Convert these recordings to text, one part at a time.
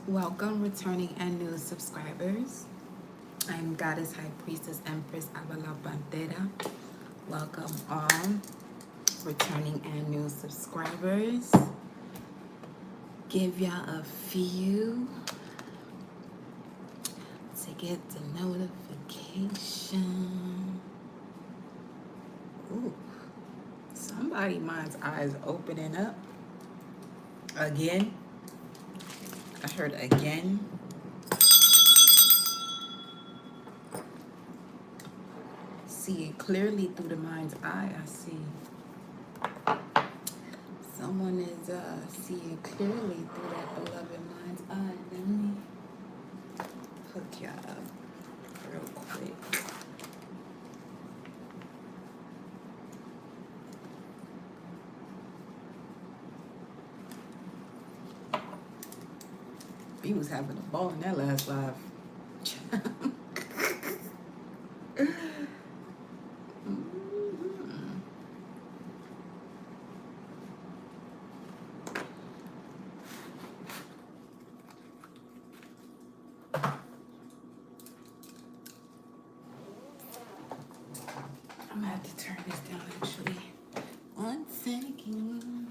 Welcome, returning and new subscribers. I'm Goddess High Priestess Empress Alba La Panthera. Welcome all, returning and new subscribers. Give y'all a few to get the notification. Ooh, somebody mind's eyes opening up. Again. I heard again. See it clearly through the mind's eye. I see someone is seeing clearly through that beloved mind's eye. Let me hook y'all up real quick. He was having a ball in that last live. I'm gonna have to turn this down actually. 1 second.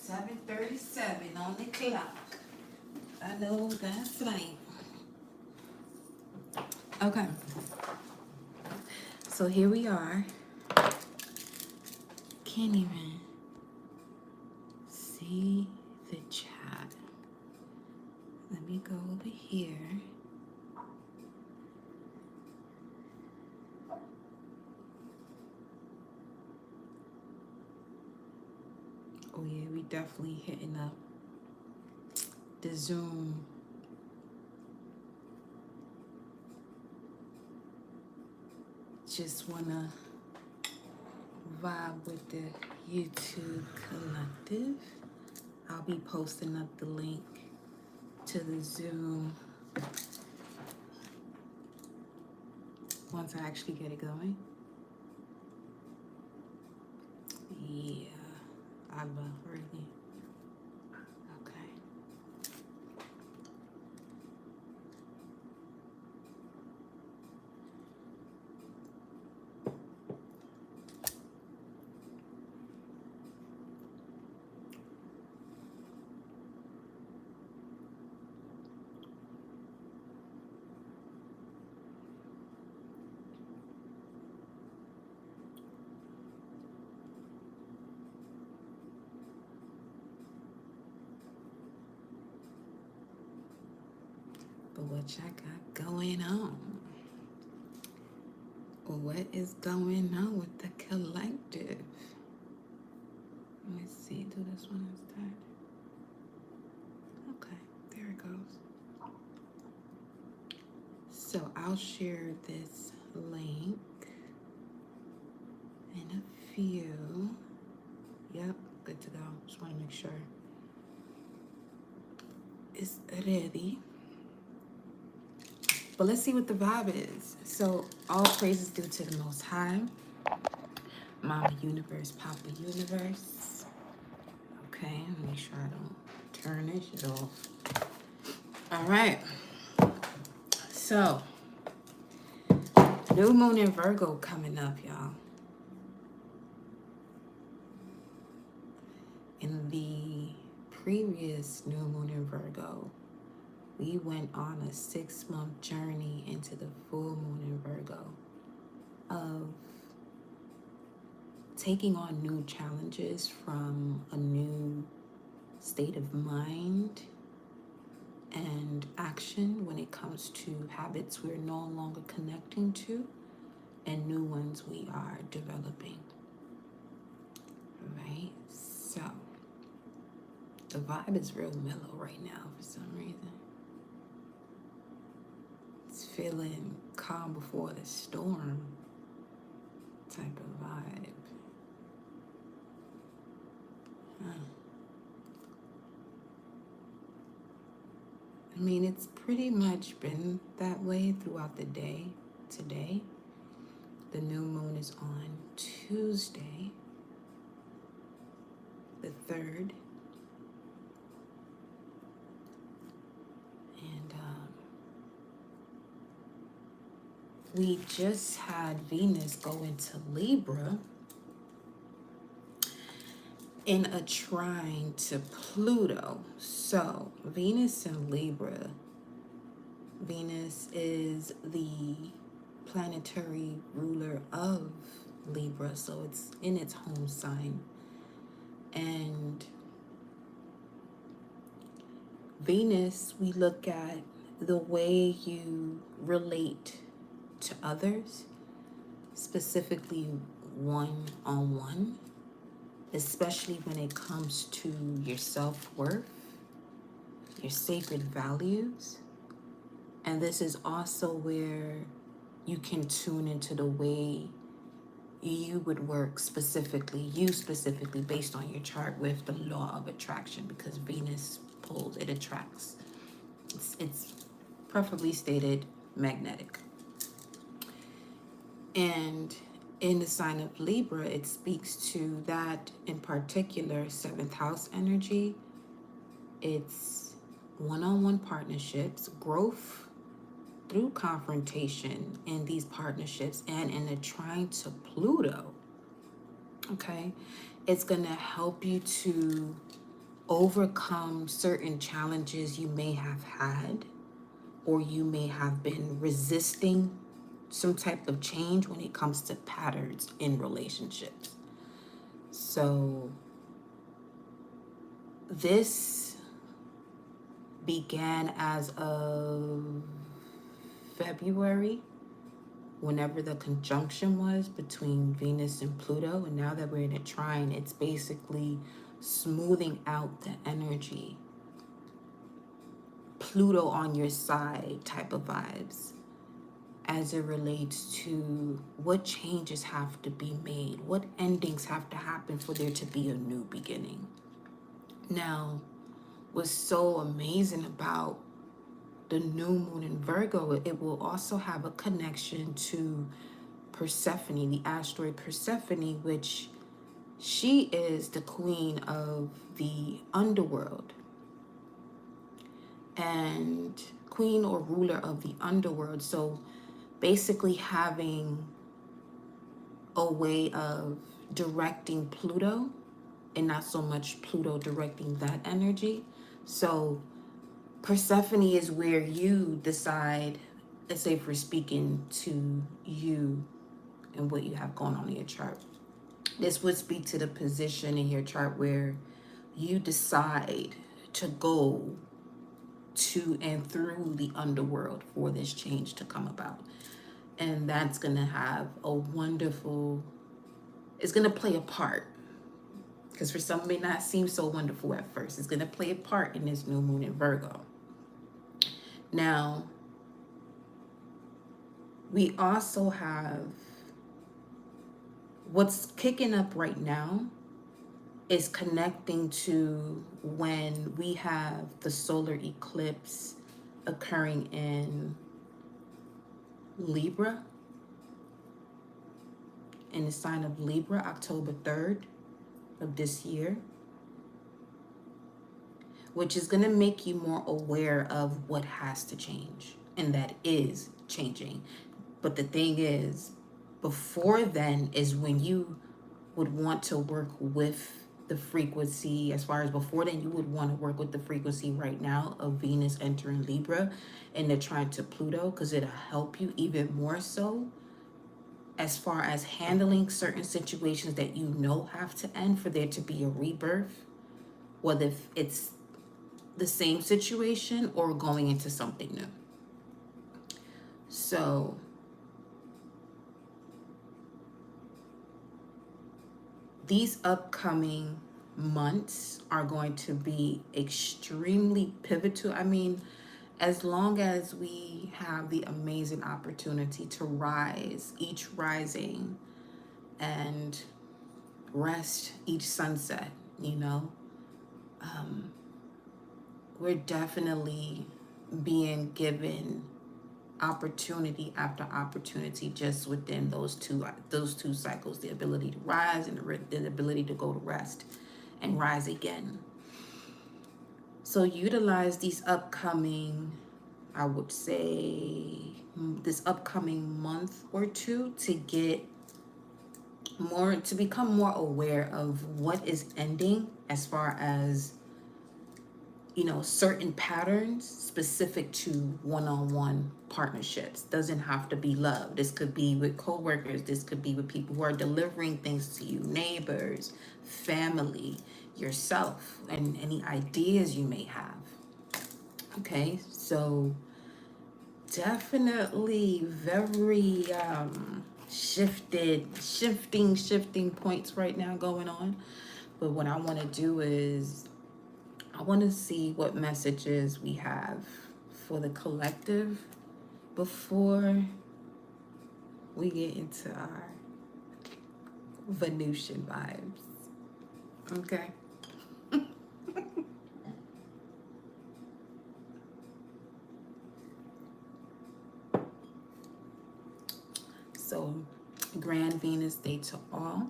7:37 on the clock. I know that's right. Okay. So here we are. Can't even see the chat. Let me go over here. Oh yeah, we definitely hitting up the Zoom. Just wanna vibe with the YouTube collective. I'll be posting up the link to the Zoom once I actually get it going. Yeah, Alba, really. Okay. But what y'all got going on? What is going on with the collective? Let me see, do this one instead. Okay, there it goes. So I'll share this link in a few. Yep, good to go. Just want to make sure it's ready. But let's see what the vibe is. So all praises due to the Most High, Mama Universe, Papa Universe. Okay, make sure I don't turn this shit off. All right. So, new moon in Virgo coming up, y'all. In the previous new moon in Virgo, we went on a 6-month journey into the full moon in Virgo of taking on new challenges from a new state of mind and action when it comes to habits we're no longer connecting to and new ones we are developing. Right? So, the vibe is real mellow right now for some reason. feeling calm before the storm type of vibe. I mean, it's pretty much been that way throughout the day today. The new moon is on Tuesday, the 3rd. And we just had Venus go into Libra in a trine to Pluto. So Venus in Libra, Venus is the planetary ruler of Libra, so it's in its home sign. And Venus, we look at the way you relate to others, specifically one-on-one, especially when it comes to your self-worth, your sacred values. And this is also where you can tune into the way you would work specifically, you specifically, based on your chart with the law of attraction, because Venus pulls, it attracts. It's preferably stated magnetic. And in the sign of Libra, it speaks to that in particular 7th house energy. It's one-on-one partnerships, growth through confrontation in these partnerships, and in a trine to Pluto. Okay, it's gonna help you to overcome certain challenges you may have had, or you may have been resisting some type of change when it comes to patterns in relationships. So this began as of February, whenever the conjunction was between Venus and Pluto, and now that we're in a trine, it's basically smoothing out the energy. Pluto on your side type of vibes, as it relates to what changes have to be made, what endings have to happen for there to be a new beginning. Now, what's so amazing about the new moon in Virgo, it will also have a connection to Persephone, the asteroid Persephone, which she is the queen of the underworld and queen or ruler of the underworld. So basically having a way of directing Pluto and not so much Pluto directing that energy. So Persephone is where you decide, let's say if we're speaking to you and what you have going on in your chart. This would speak to the position in your chart where you decide to go to and through the underworld for this change to come about. And that's going to have a wonderful, it's going to play a part. Because for some, it may not seem so wonderful at first. It's going to play a part in this new moon in Virgo. Now, we also have what's kicking up right now is connecting to when we have the solar eclipse occurring in Libra, in the sign of Libra, October 3rd of this year, which is going to make you more aware of what has to change, and that is changing. But the thing is, before then is when you would want to work with the frequency. As far as before then, you would want to work with the frequency right now of Venus entering Libra and the trine to Pluto, because it'll help you even more so as far as handling certain situations that you know have to end for there to be a rebirth, whether it's the same situation or going into something new. So these upcoming months are going to be extremely pivotal. I mean, as long as we have the amazing opportunity to rise each rising and rest each sunset, you know, we're definitely being given opportunity after opportunity just within those two cycles, the ability to rise and the ability to go to rest and rise again. So utilize these upcoming, I would say, this upcoming month or two to get more, to become more aware of what is ending as far as, you know, certain patterns specific to one-on-one partnerships. Doesn't have to be love. This could be with coworkers. This could be with people who are delivering things to you, neighbors, family, yourself, and any ideas you may have. Okay, so definitely very shifting points right now going on. But what I want to do is I want to see what messages we have for the collective before we get into our Venusian vibes. Okay. So, Grand Venus Day to all.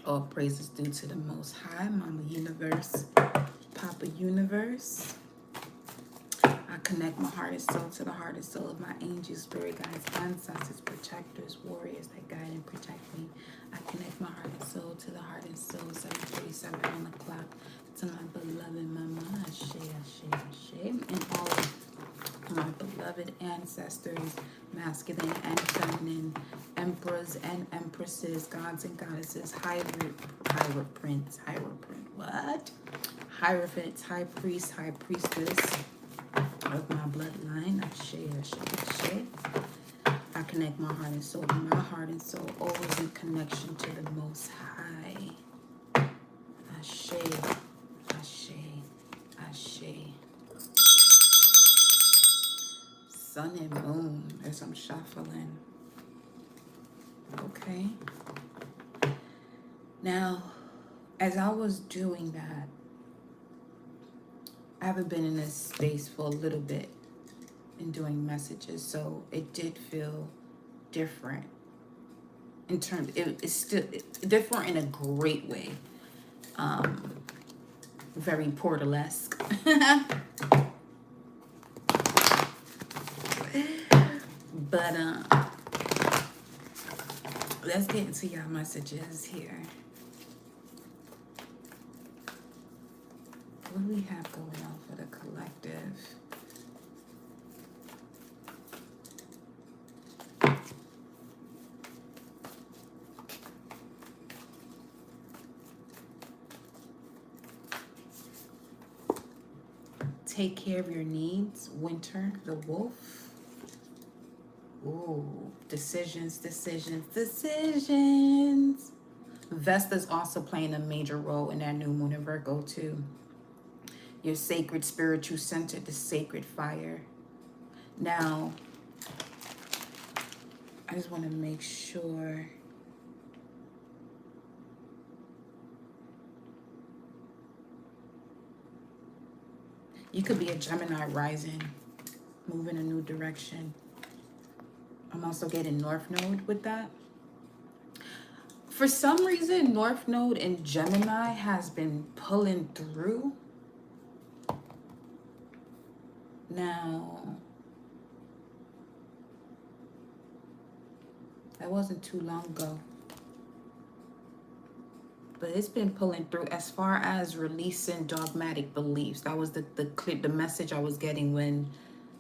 All praises due to the Most High, Mama Universe, Papa Universe. I connect my heart and soul to the heart and soul of my angels, spirit guides, ancestors, protectors, warriors that guide and protect me. I connect my heart and soul to the heart and soul, 7:37 on the clock, to my beloved Mama, Ashe, and all of my beloved ancestors, masculine and feminine, emperors and empresses, gods and goddesses, hierophants, what? Hierophants, high priest, high priestess of my bloodline, Ashe. I connect my heart and soul. My heart and soul always in connection to the Most High. Ashe. Sun and moon as I'm shuffling. Okay. Now, as I was doing that, I haven't been in this space for a little bit in doing messages, so it did feel different. In terms, it's still different in a great way. Very portalesque. But let's get into your messages here. What do we have going on for the collective? Take care of your needs. Winter, the wolf. Ooh, decisions. Vesta's also playing a major role in that new moon in Virgo too. Your sacred spiritual center, the sacred fire. Now, I just want to make sure. You could be a Gemini rising, moving a new direction. I'm also getting North Node with that. For some reason, North Node in Gemini has been pulling through. Now, that wasn't too long ago. But it's been pulling through as far as releasing dogmatic beliefs. That was the message I was getting when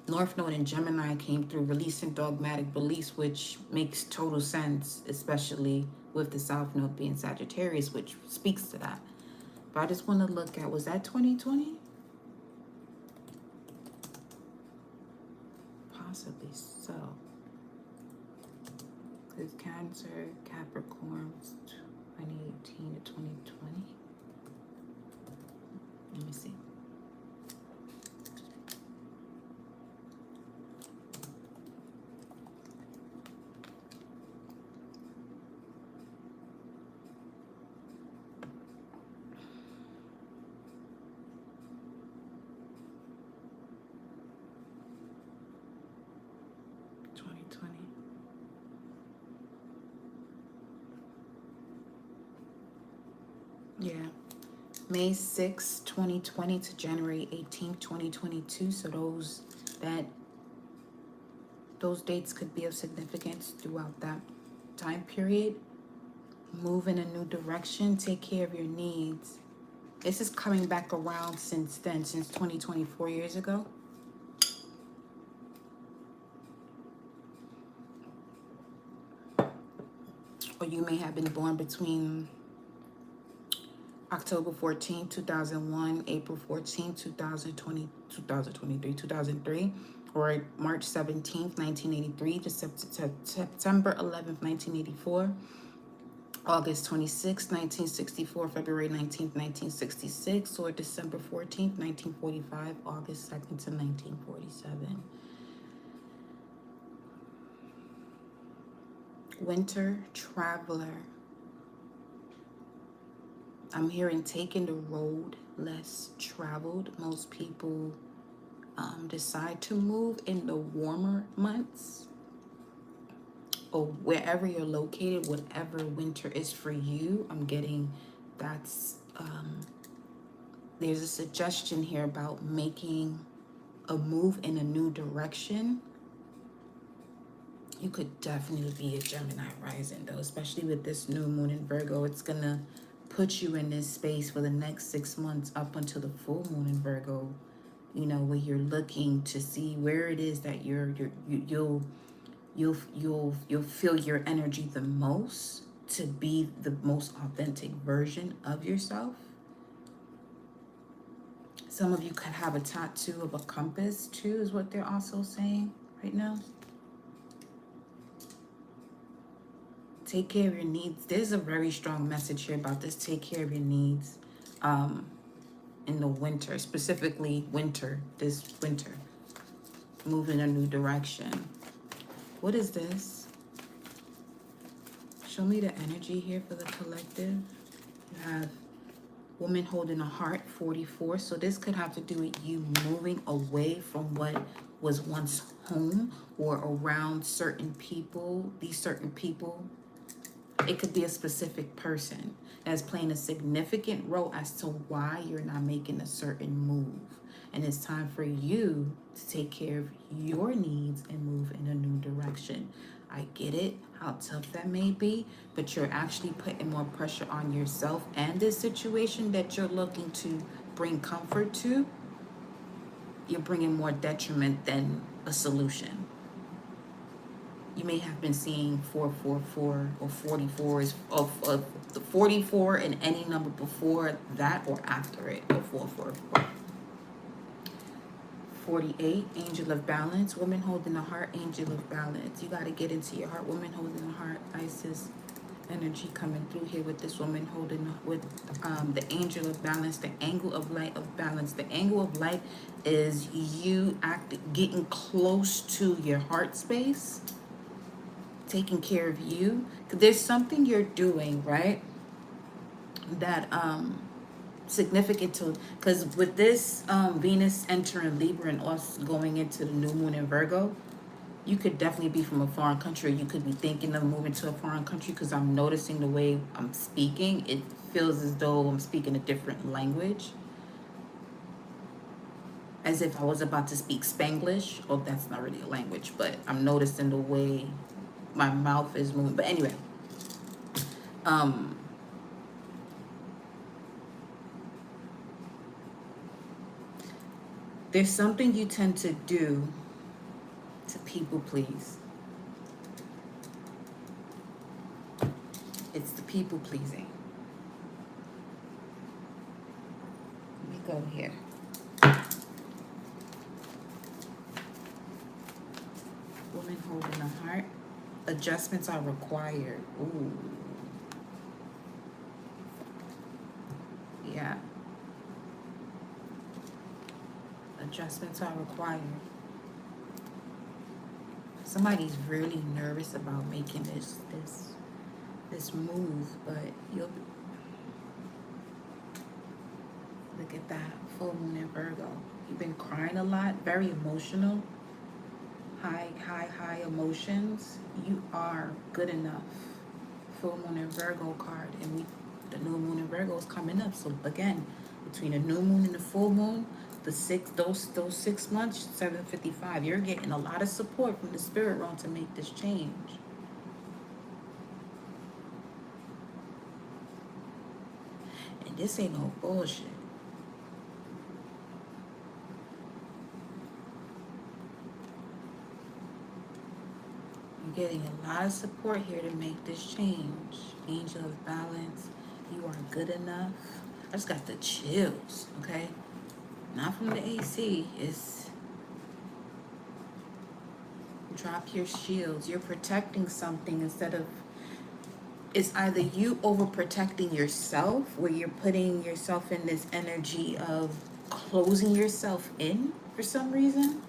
North Node and Gemini came through, releasing dogmatic beliefs, which makes total sense, especially with the South Node being Sagittarius, which speaks to that. But I just want to look at, was that 2020? Possibly so. Because Cancer, Capricorn, 2018 to 2020. Let me see. Yeah. May 6, 2020 to January 18th, 2022. So those dates could be of significance throughout that time period. Move in a new direction, take care of your needs. This is coming back around since then, since 2020, 4 years ago. Or you may have been born between October 14th, 2001, April 14th, 2020, 2023, 2003, or March 17th, 1983 to September 11th, 1984, August 26th, 1964, February 19th, 1966, or December 14th, 1945, August 2nd to 1947. Winter traveler. I'm hearing taking the road less traveled. Most people decide to move in the warmer months or wherever you're located, whatever winter is for you. I'm getting that's there's a suggestion here about making a move in a new direction. You could definitely be a Gemini rising though, especially with this new moon in Virgo. It's gonna put you in this space for the next 6 months up until the full moon in Virgo, you know, where you're looking to see where it is that you'll feel your energy the most to be the most authentic version of yourself. Some of you could have a tattoo of a compass too, is what they're also saying right now. Take care of your needs. There's a very strong message here about this. Take care of your needs in the winter, specifically winter, this winter. Move in a new direction. What is this? Show me the energy here for the collective. You have woman holding a heart, 44. So this could have to do with you moving away from what was once home or around certain people. These certain people, it could be a specific person that's playing a significant role as to why you're not making a certain move. And it's time for you to take care of your needs and move in a new direction. I get it, how tough that may be, but you're actually putting more pressure on yourself and this situation that you're looking to bring comfort to. You're bringing more detriment than a solution. You may have been seeing 444 or 44 is of the 44 and any number before that or after it, or 444. 48, angel of balance, woman holding a heart, angel of balance. You got to get into your heart, woman holding a heart. Isis energy coming through here with this woman holding with the angel of balance, the angle of light of balance. The angle of light is you getting close to your heart space, taking care of you. There's something you're doing, right, that significant to, because with this Venus entering Libra and us going into the new moon in Virgo, you could definitely be from a foreign country. You could be thinking of moving to a foreign country, because I'm noticing the way I'm speaking, it feels as though I'm speaking a different language, as if I was about to speak Spanglish. Oh, that's not really a language, but I'm noticing the way my mouth is moving. But anyway, there's something you tend to do to people please. It's the people pleasing. Let me go here. Woman holding a heart. Adjustments are required. Ooh. Yeah. Adjustments are required. Somebody's really nervous about making this move, but you'll look at that full moon in Virgo. You've been crying a lot, very emotional, high emotions. You are good enough. Full moon in Virgo card, and The new moon in Virgo is coming up. So again, between the new moon and the full moon, those 6 months, 755, you're getting a lot of support from the spirit realm to make this change. And this ain't no bullshit. You're getting a lot of support here to make this change. Angel of balance. You are good enough. I just got the chills, okay? Not from the AC. It's drop your shields. You're protecting something instead of, it's either you overprotecting yourself, where you're putting yourself in this energy of closing yourself in for some reason.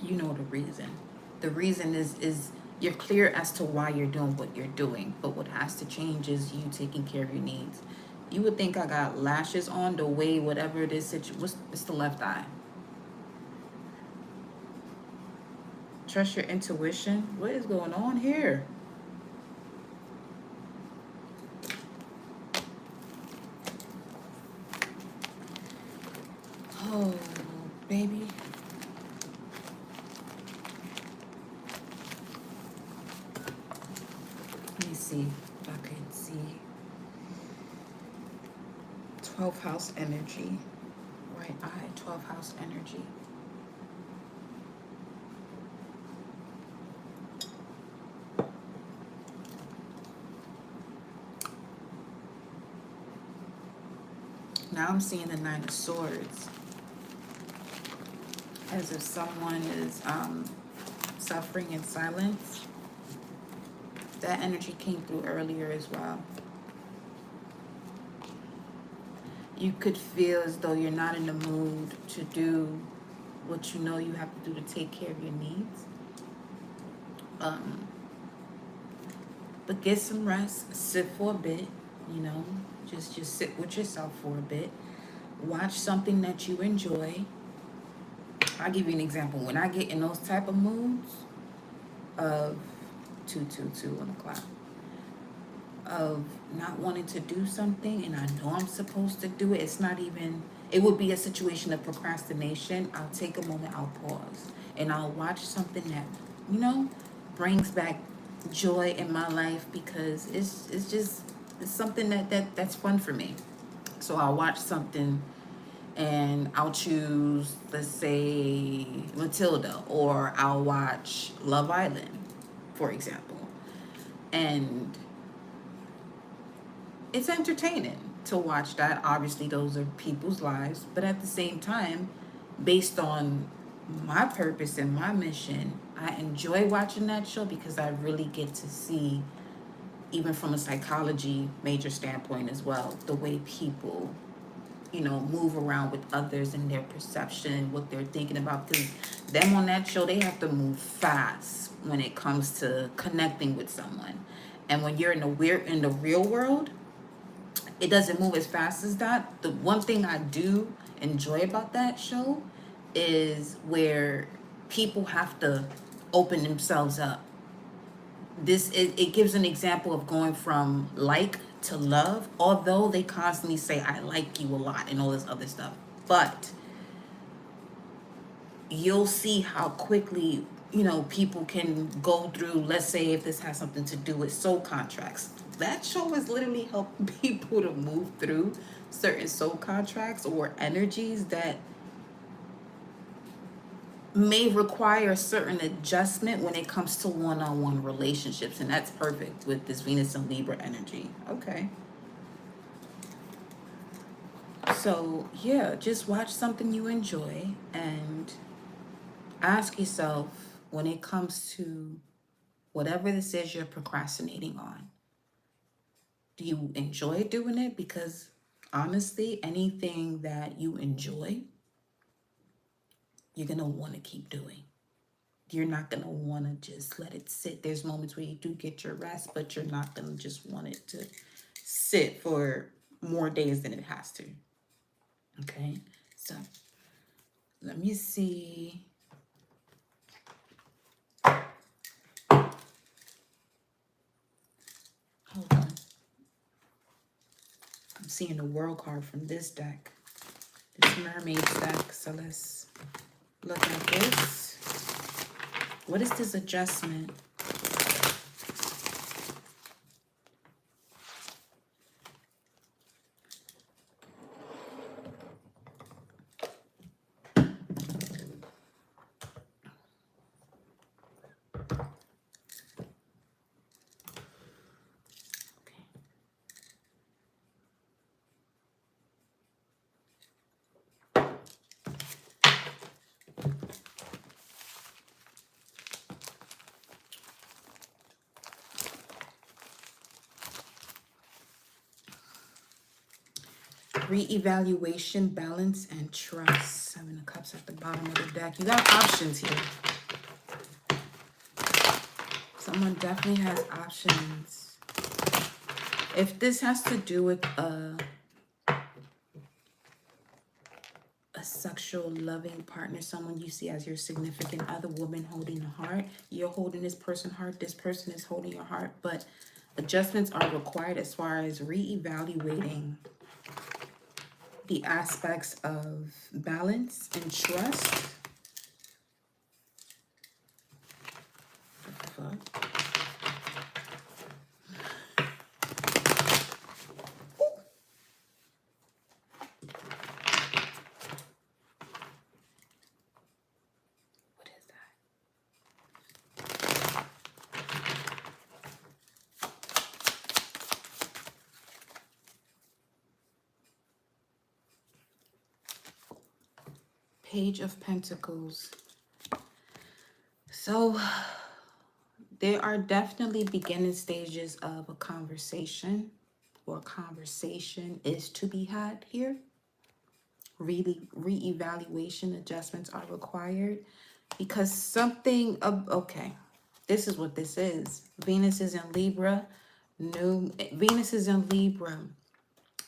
You know the reason. The reason is you're clear as to why you're doing what you're doing, but what has to change is you taking care of your needs. You would think I got lashes on the way whatever it is. It's the left eye. Trust your intuition. What is going on here? Oh, baby. Let me see if I can see 12th house energy. Right eye, 12th house energy. Now I'm seeing the 9 of Swords. As if someone is suffering in silence. That energy came through earlier as well. You could feel as though you're not in the mood to do what you know you have to do to take care of your needs. But get some rest, sit for a bit, you know, just sit with yourself for a bit. Watch something that you enjoy. I'll give you an example. When I get in those type of moods of 222 on the clock, of not wanting to do something and I know I'm supposed to do it, it's not even, it would be a situation of procrastination. I'll take a moment, I'll pause, and I'll watch something that, you know, brings back joy in my life, because it's something that's fun for me. So I'll watch something and I'll choose, let's say, Matilda, or I'll watch Love Island, for example. And it's entertaining to watch that. Obviously, those are people's lives. But at the same time, based on my purpose and my mission, I enjoy watching that show because I really get to see, even from a psychology major standpoint as well, the way people, you know, move around with others and their perception, what they're thinking about. Because them on that show, they have to move fast when it comes to connecting with someone. And when you're in the real world, it doesn't move as fast as that. The one thing I do enjoy about that show is where people have to open themselves up. It gives an example of going from like to love, although they constantly say I like you a lot and all this other stuff. But you'll see how quickly, you know, people can go through, let's say if this has something to do with soul contracts. That show is literally helping people to move through certain soul contracts or energies that may require a certain adjustment when it comes to one-on-one relationships. And that's perfect with this Venus and Libra energy. Okay. So yeah, just watch something you enjoy and ask yourself, when it comes to whatever this is you're procrastinating on, do you enjoy doing it? Because honestly, anything that you enjoy, you're going to want to keep doing. You're not going to want to just let it sit. There's moments where you do get your rest, but you're not going to just want it to sit for more days than it has to. Okay, so let me see. Hold on. I'm seeing the world card from this deck. This mermaid's deck. So let's look at this. What is this adjustment? Reevaluation, balance, and trust. Seven of Cups at the bottom of the deck. You got options here. Someone definitely has options. If this has to do with a sexual loving partner, someone you see as your significant other, woman holding a heart, you're holding this person's heart, this person is holding your heart, but adjustments are required as far as reevaluating the aspects of balance and trust. What the fuck? What is that? Page of Pentacles. So there are definitely beginning stages of a conversation, or conversation is to be had here. Really, reevaluation adjustments are required because something of, okay, this is what this is. Venus is in Libra. Venus is in Libra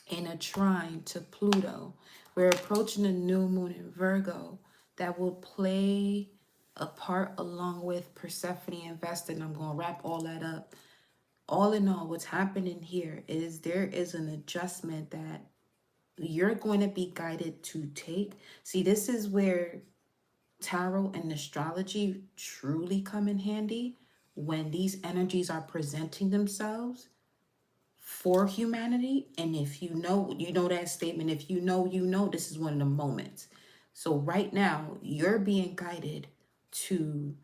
in a trine to Pluto. We're approaching a new moon in Virgo that will play a part along with Persephone and Vesta. And I'm going to wrap all that up. All in all, what's happening here is there is an adjustment that you're going to be guided to take. See, this is where tarot and astrology truly come in handy, when these energies are presenting themselves for humanity. And if you know that statement, if you know, this is one of the moments. So right now, you're being guided to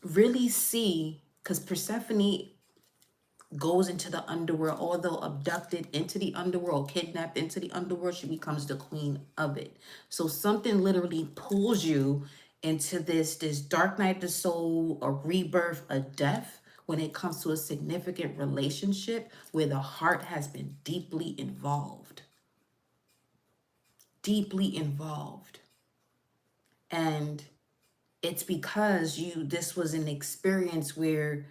really see, because Persephone goes into the underworld, although abducted into the underworld, kidnapped into the underworld, she becomes the queen of it. So something literally pulls you into this dark night of the soul, a rebirth, a death, when it comes to a significant relationship where the heart has been deeply involved. Deeply involved. And it's because this was an experience where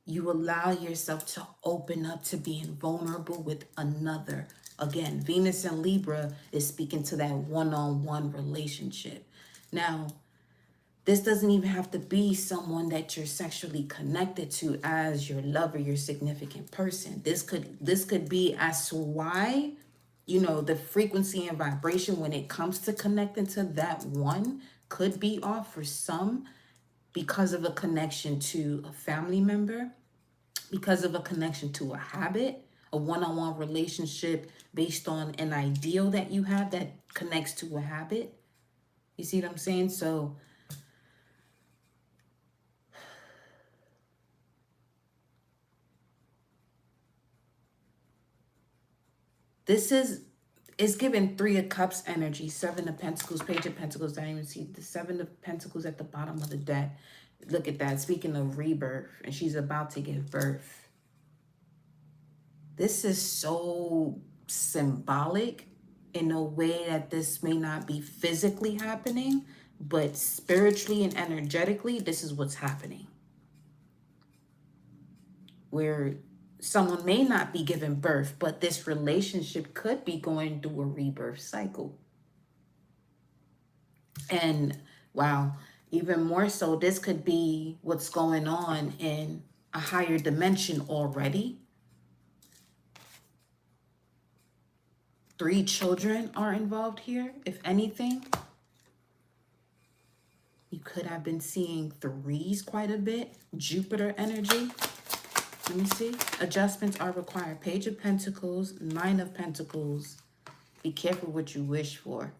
you allow yourself to open up to being vulnerable with another. Again, Venus and Libra is speaking to that one-on-one relationship. Now, this doesn't even have to be someone that you're sexually connected to as your lover, your significant person. This could be as to why, the frequency and vibration when it comes to connecting to that one could be off for some, because of a connection to a family member, because of a connection to a habit, a one-on-one relationship based on an ideal that you have that connects to a habit. You see what I'm saying? So it's given Three of Cups energy, Seven of Pentacles, Page of Pentacles. I didn't even see the Seven of Pentacles at the bottom of the deck. Look at that. Speaking of rebirth, and she's about to give birth. This is so symbolic in a way that this may not be physically happening, but spiritually and energetically, this is what's happening. Where someone may not be giving birth, but this relationship could be going through a rebirth cycle. And wow, even more so, this could be what's going on in a higher dimension already. 3 children are involved here, if anything. You could have been seeing 3s quite a bit. Jupiter energy. Let me see. Adjustments are required. Page of Pentacles, 9 of Pentacles. Be careful what you wish for.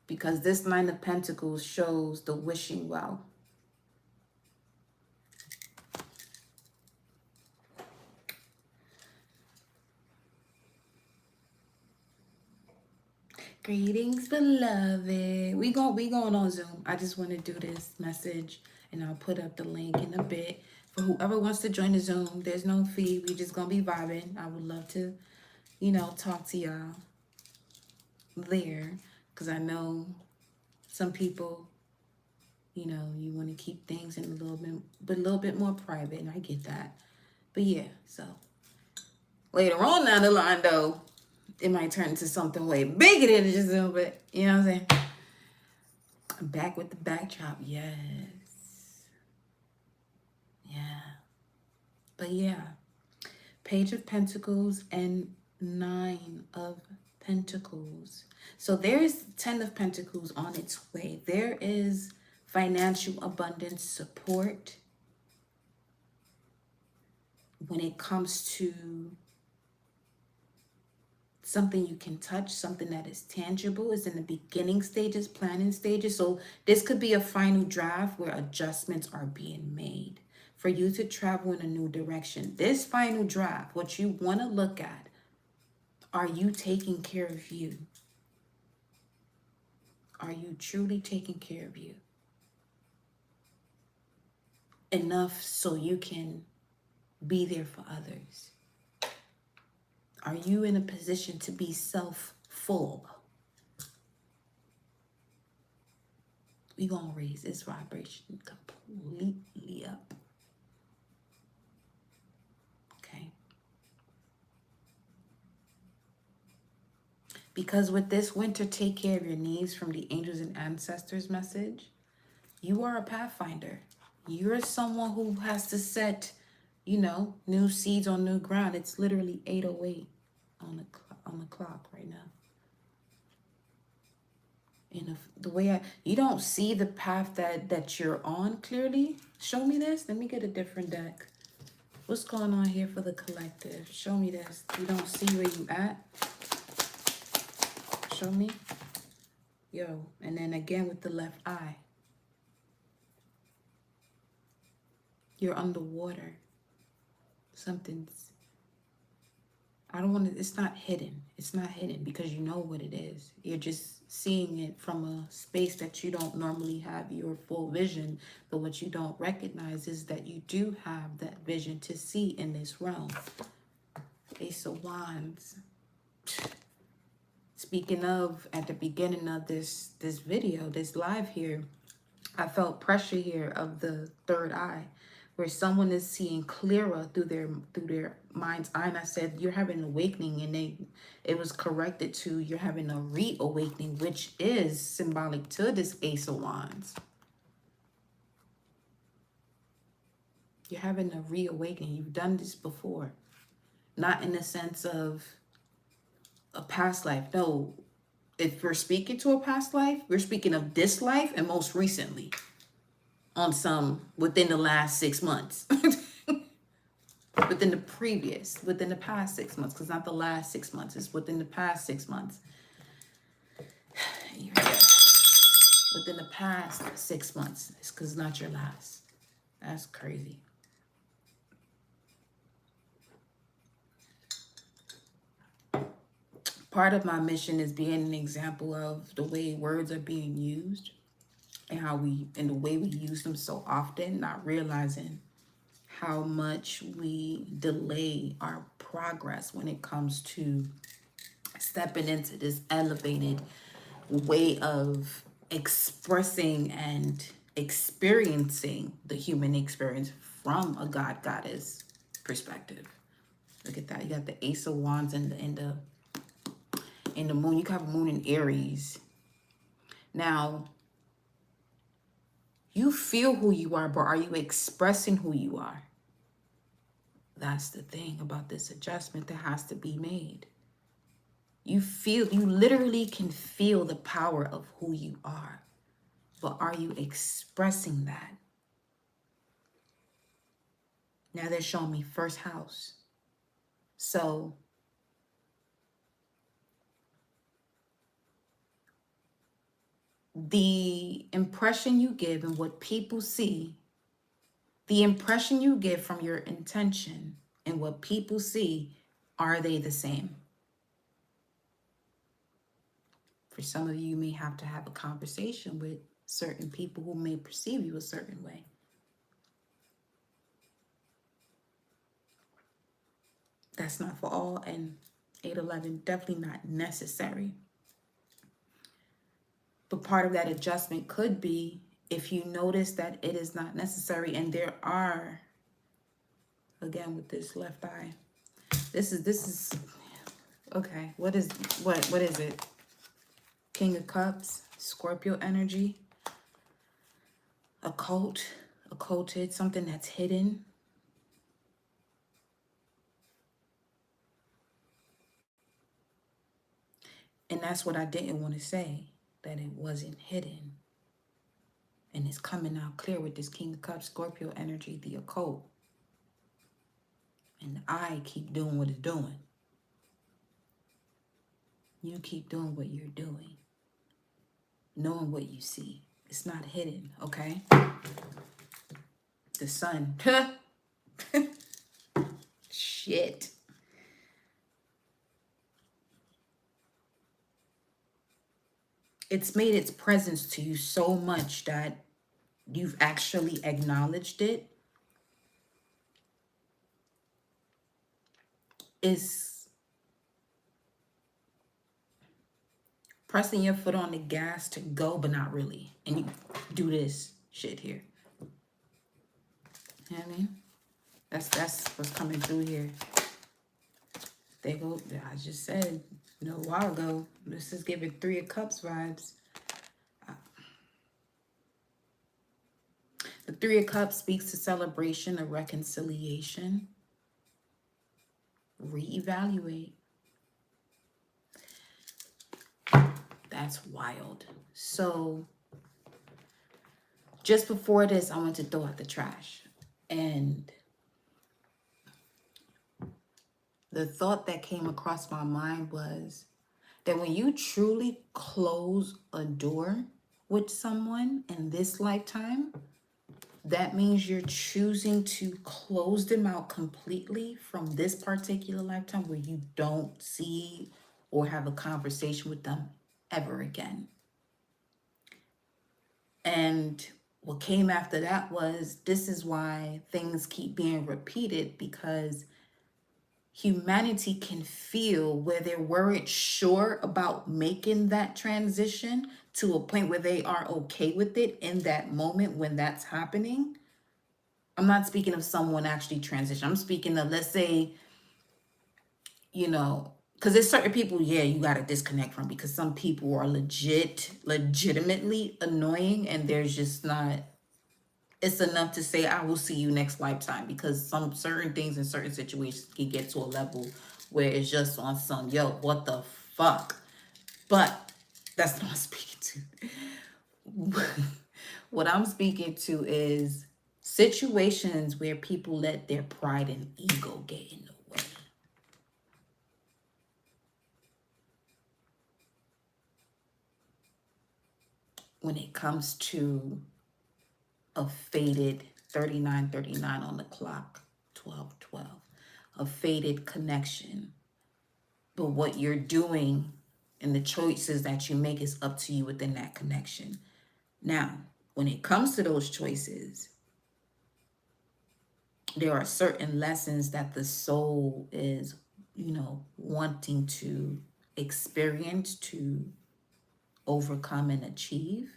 Because this 9 of Pentacles shows the wishing well. Greetings, beloved. We going on Zoom. I just want to do this message, and I'll put up the link in a bit for whoever wants to join the Zoom. There's no fee. We just gonna be vibing. I would love to, you know, talk to y'all there, because I know some people, you know, you want to keep things in a little bit more private, and I get that. But yeah, so later on down the line, though, it might turn into something way bigger than just Zoom, but you know what I'm saying? I'm back with the backdrop. Yes. Yeah. But yeah. Page of Pentacles and 9 of Pentacles. So there's 10 of Pentacles on its way. There is financial abundance support when it comes to something you can touch, something that is tangible, is in the beginning stages, planning stages. So this could be a final draft where adjustments are being made for you to travel in a new direction. This final draft, what you want to look at, are you taking care of you? Are you truly taking care of you? Enough so you can be there for others. Are you in a position to be self-full? We're going to raise this vibration completely up. Okay? Because with this winter, take care of your needs from the angels and ancestors message. You are a pathfinder. You're someone who has to set, you know, new seeds on new ground. It's literally 8:08 on the clock right now. And if the way you don't see the path that you're on clearly, show me this. Let me get a different deck. What's going on here for the collective? Show me this. You don't see where you at. Show me. Yo, and then again with the left eye. You're underwater. Something's, I don't want to, it's not hidden. It's not hidden because you know what it is. You're just seeing it from a space that you don't normally have your full vision. But what you don't recognize is that you do have that vision to see in this realm. Ace of Wands. Speaking of, at the beginning of this video, this live here, I felt pressure here of the third eye, where someone is seeing clearer through their mind's eye. And I said, you're having an awakening, and it was corrected to you're having a reawakening, which is symbolic to this Ace of Wands. You're having a reawakening. You've done this before. Not in the sense of a past life. No, if we're speaking to a past life, we're speaking of this life and most recently. On some, within the last 6 months. within the past 6 months, because not the last 6 months, it's within the past 6 months. Yeah. Within the past 6 months, it's because it's not your last. That's crazy. Part of my mission is being an example of the way words are being used and the way we use them so often, not realizing how much we delay our progress when it comes to stepping into this elevated way of expressing and experiencing the human experience from a goddess perspective. Look at that. You got the Ace of Wands and the moon. You have a moon in Aries. Now, you feel who you are, but are you expressing who you are? That's the thing about this adjustment that has to be made. You literally can feel the power of who you are, but are you expressing that? Now they're showing me first house. So the impression you give and what people see, the impression you give from your intention and what people see, are they the same? For some of you, you may have to have a conversation with certain people who may perceive you a certain way. That's not for all, and 811 definitely not necessary. But part of that adjustment could be if you notice that it is not necessary, and there are, again with this left eye, this is okay. What is it? King of Cups, Scorpio energy, occulted, something that's hidden. And that's what I didn't want to say, that it wasn't hidden. And it's coming out clear with this King of Cups, Scorpio energy, the occult. And I keep doing what it's doing. You keep doing what you're doing. Knowing what you see. It's not hidden, okay? The sun. Shit. It's made its presence to you so much that you've actually acknowledged it. It's pressing your foot on the gas to go, but not really. And you do this shit here. You know what I mean? That's what's coming through here. They go, I just said, a while ago, this is giving Three of Cups vibes. The Three of Cups speaks to celebration, a reconciliation. Reevaluate. That's wild. So just before this, I want to throw out the trash. And the thought that came across my mind was that when you truly close a door with someone in this lifetime, that means you're choosing to close them out completely from this particular lifetime where you don't see or have a conversation with them ever again. And what came after that was, this is why things keep being repeated, because humanity can feel where they weren't sure about making that transition to a point where they are okay with it in that moment when that's happening. I'm not speaking of someone actually transition. I'm speaking of, let's say, because there's certain people, you got to disconnect from, because some people are legitimately annoying, and there's just not, it's enough to say, I will see you next lifetime, because some certain things in certain situations can get to a level where it's just on some, what the fuck? But that's not what I'm speaking to. What I'm speaking to is situations where people let their pride and ego get in the way. When it comes to a faded 39:39 on the clock, 12:12, a faded connection. But what you're doing and the choices that you make is up to you within that connection. Now, when it comes to those choices, there are certain lessons that the soul is, wanting to experience, to overcome and achieve,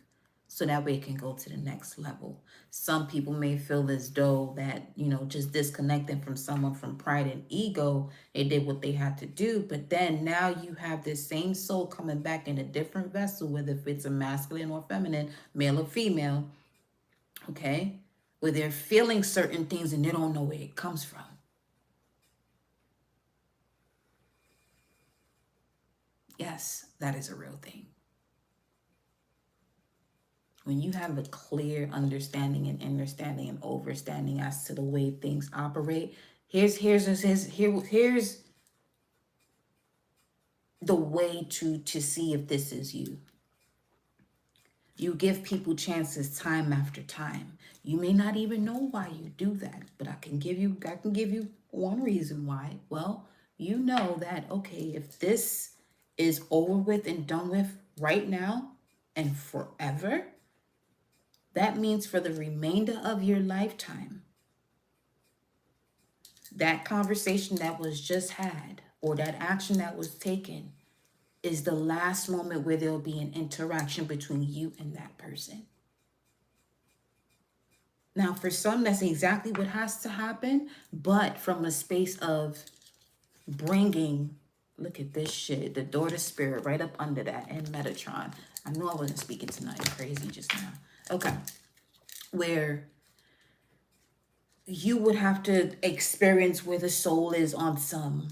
so that way it can go to the next level. Some people may feel as though that, just disconnecting from someone from pride and ego, they did what they had to do. But then now you have this same soul coming back in a different vessel, whether if it's a masculine or feminine, male or female, okay, where they're feeling certain things and they don't know where it comes from. Yes, that is a real thing. When you have a clear understanding and understanding and overstanding as to the way things operate, here's the way to see if this is you. You give people chances time after time. You may not even know why you do that, but I can give you one reason why. Well, you know that, okay, if this is over with and done with right now and forever, that means for the remainder of your lifetime, that conversation that was just had or that action that was taken is the last moment where there'll be an interaction between you and that person. Now, for some, that's exactly what has to happen, but from a space of bringing, look at this shit, the daughter spirit right up under that, and Metatron. I knew I wasn't speaking tonight, crazy just now. Okay, where you would have to experience where the soul is on some,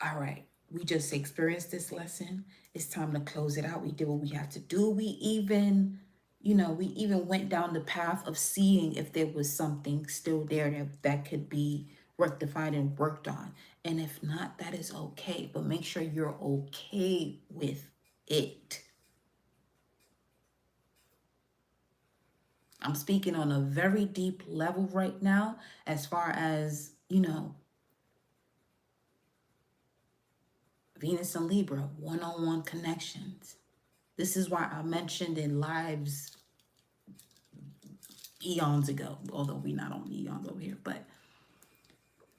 all right, we just experienced this lesson. It's time to close it out. We did what we have to do. We even, we even went down the path of seeing if there was something still there that could be rectified and worked on. And if not, that is okay. But make sure you're okay with it. I'm speaking on a very deep level right now, as far as, Venus and Libra, one-on-one connections. This is why I mentioned in lives eons ago, although we're not on eons over here, but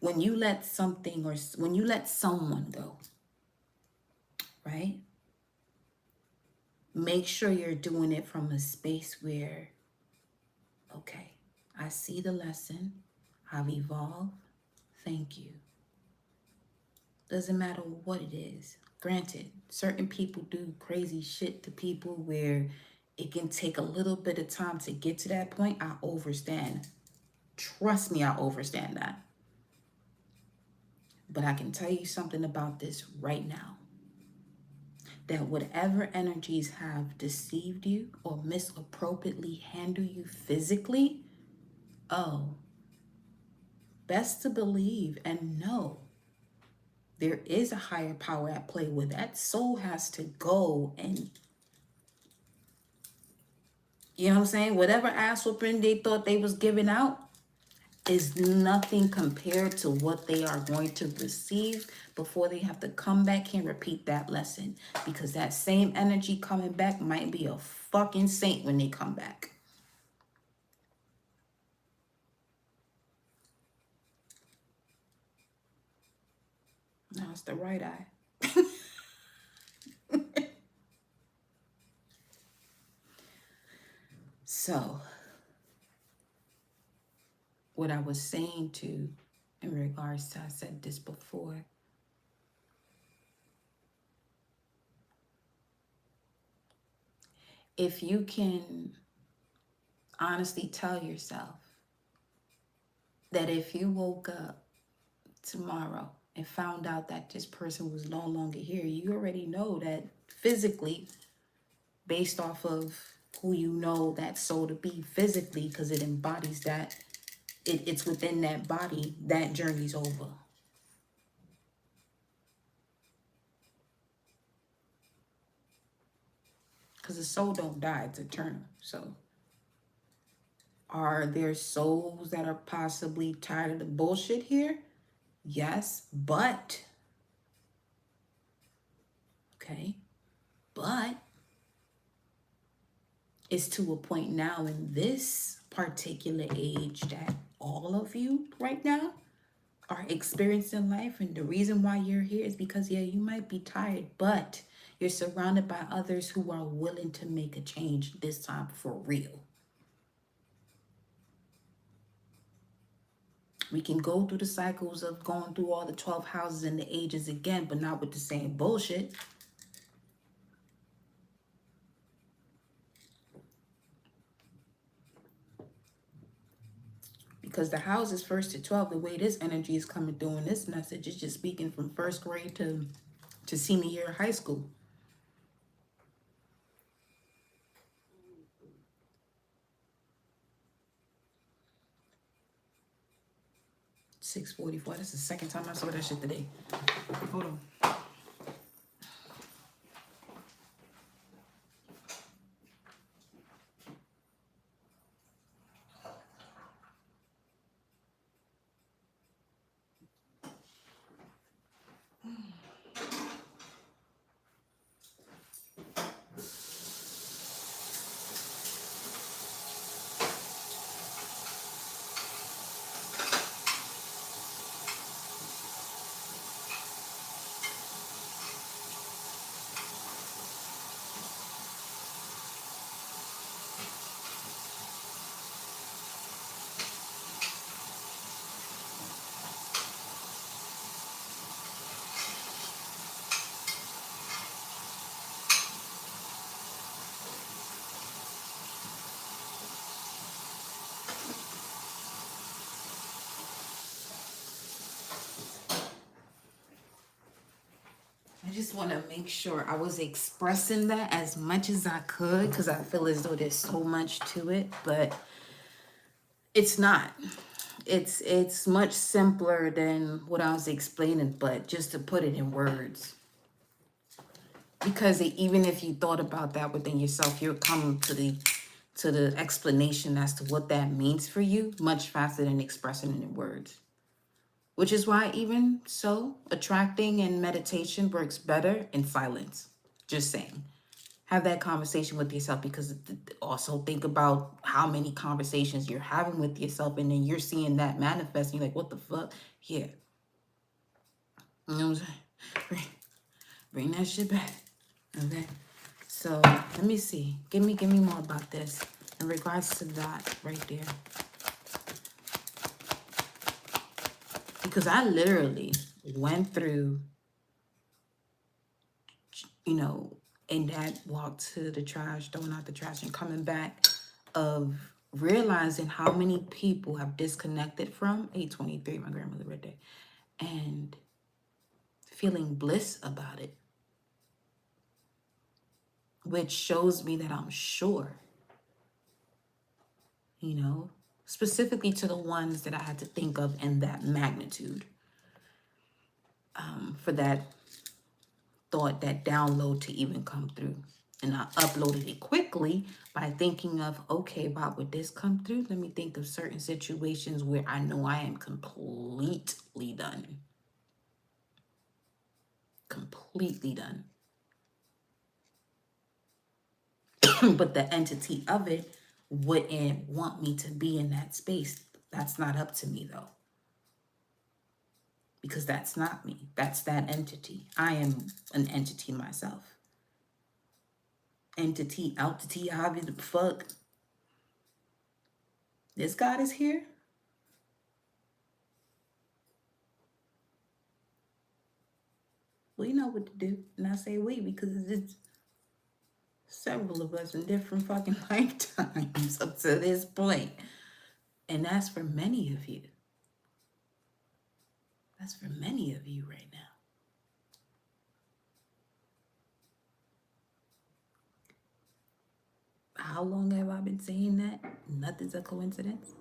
when you let something or when you let someone go, right? Make sure you're doing it from a space where, okay, I see the lesson, I've evolved, thank you. Doesn't matter what it is. Granted, certain people do crazy shit to people where it can take a little bit of time to get to that point. I understand. Trust me, I understand that. But I can tell you something about this right now. That whatever energies have deceived you or misappropriately handled you physically, oh, best to believe and know there is a higher power at play where that soul has to go and, you know what I'm saying? Whatever ass whooping they thought they was giving out is nothing compared to what they are going to receive before they have to come back and repeat that lesson. Because that same energy coming back might be a fucking saint when they come back. Now it's the right eye. So, what I was saying to, in regards to, I said this before, if you can honestly tell yourself that if you woke up tomorrow and found out that this person was no longer here, you already know that physically, based off of who you know that soul to be physically, because it embodies that, it's within that body, that journey's over. Because the soul don't die, it's eternal. So are there souls that are possibly tired of the bullshit here? Yes, but, okay, but it's to a point now in this particular age that all of you right now are experiencing life, and the reason why you're here is because, yeah, you might be tired, but you're surrounded by others who are willing to make a change, this time for real. We can go through the cycles of going through all the 12 houses and the ages again, but not with the same bullshit. Because the houses 1st to 12, the way this energy is coming through in this message is just speaking from 1st grade to senior year of high school. 6:44. That's the second time I saw that shit today. Hold on. I just want to make sure I was expressing that as much as I could, because I feel as though there's so much to it, but it's not. It's much simpler than what I was explaining, but just to put it in words. Because even if you thought about that within yourself, you're coming to the explanation as to what that means for you much faster than expressing it in words. Which is why even so, attracting and meditation works better in silence. Just saying. Have that conversation with yourself, because also think about how many conversations you're having with yourself, and then you're seeing that manifest and you're like, what the fuck? Yeah. You know what I'm saying? Bring that shit back. Okay. So let me see. Give me more about this in regards to that right there. Because I literally went through, in that walk to the trash, throwing out the trash and coming back, of realizing how many people have disconnected from 8/23, my grandmother's birthday, and feeling bliss about it, which shows me that I'm sure, specifically to the ones that I had to think of in that magnitude, for that thought, that download to even come through. And I uploaded it quickly by thinking of, okay, why would this come through? Let me think of certain situations where I know I am completely done. Completely done. But the entity of it wouldn't want me to be in that space. That's not up to me, though. Because that's not me. That's that entity. I am an entity myself. Entity, outity, however the fuck. This God is here. We know what to do. And I say we because it's several of us in different fucking lifetimes up to this point. And that's for many of you. That's for many of you right now. How long have I been saying that? Nothing's a coincidence.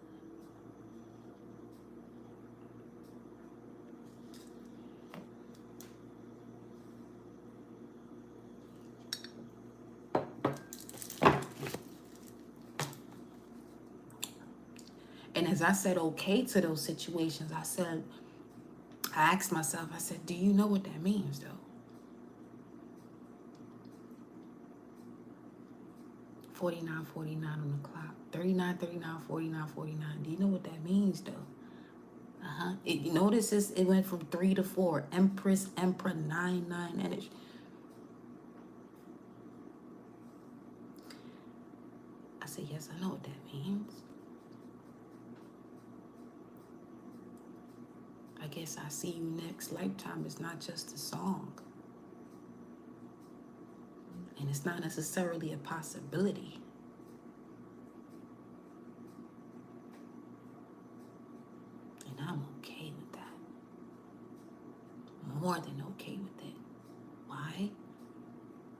And as I said okay to those situations, I asked myself, I said, do you know what that means, though? 49:49 on the clock. 39:39, 49:49. Do you know what that means, though? Notice it went from 3 to 4. Empress, Emperor, 9 energy. I said, yes, I know what that means. I guess I see you next lifetime. It's not just a song. And it's not necessarily a possibility. And I'm okay with that. More than okay with it. Why?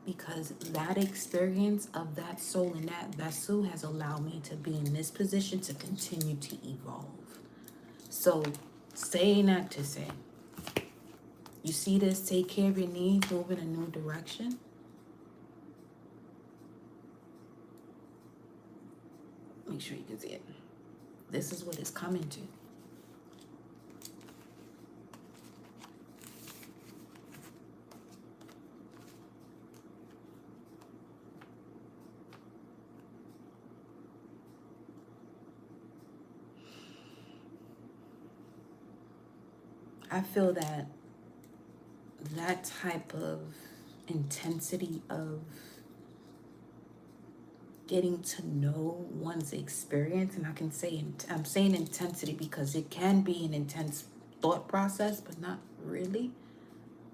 Because that experience of that soul in that vessel has allowed me to be in this position to continue to evolve. So Saying that to say, you see this, take care of your needs, move in a new direction. Make sure you can see it. This is what it's coming to. I feel that type of intensity of getting to know one's experience, and I can say, I'm saying intensity because it can be an intense thought process, but not really.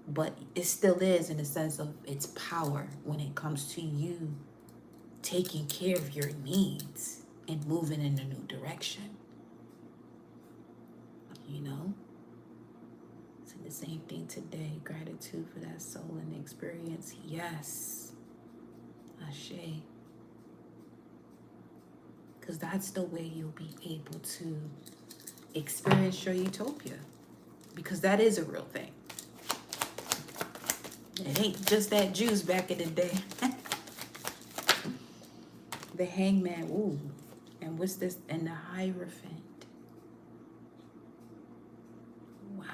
But it still is in the sense of its power when it comes to you taking care of your needs and moving in a new direction. You know? So the same thing today. Gratitude for that soul and experience. Yes. Ashe. Because that's the way you'll be able to experience your utopia. Because that is a real thing. It ain't just that juice back in the day. The hangman, ooh. And what's this? And the Hierophant. Wow.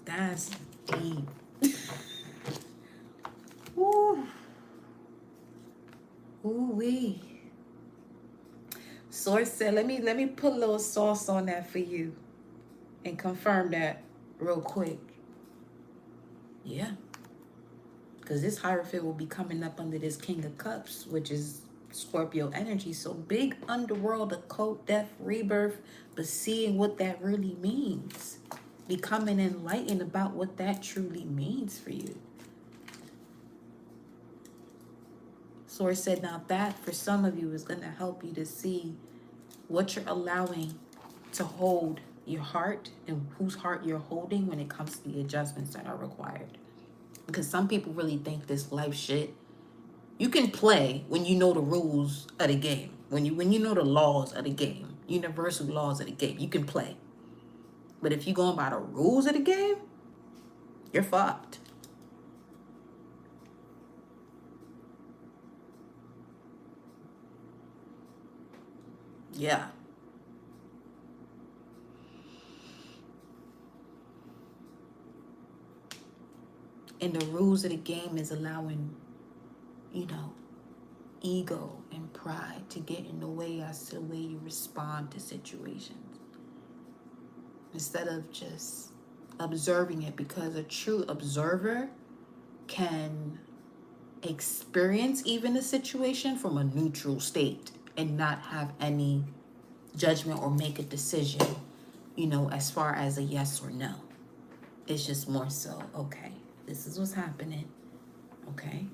That's deep. Ooh. Ooh-wee. Source said, let me put a little sauce on that for you and confirm that real quick. Yeah. Because this Hierophant will be coming up under this King of Cups, which is Scorpio energy. So big underworld, occult, death, rebirth, but seeing what that really means. Becoming enlightened about what that truly means for you. Source said, now that for some of you is going to help you to see what you're allowing to hold your heart and whose heart you're holding when it comes to the adjustments that are required. Because some people really think this life shit, you can play when you know the rules of the game. When you know the laws of the game, universal laws of the game, you can play. But if you're going by the rules of the game, you're fucked. Yeah. And the rules of the game is allowing, ego and pride to get in the way as to the way you respond to situations. Instead of just observing it, because a true observer can experience even a situation from a neutral state and not have any judgment or make a decision, as far as a yes or no. It's just more so, okay, this is what's happening. Okay.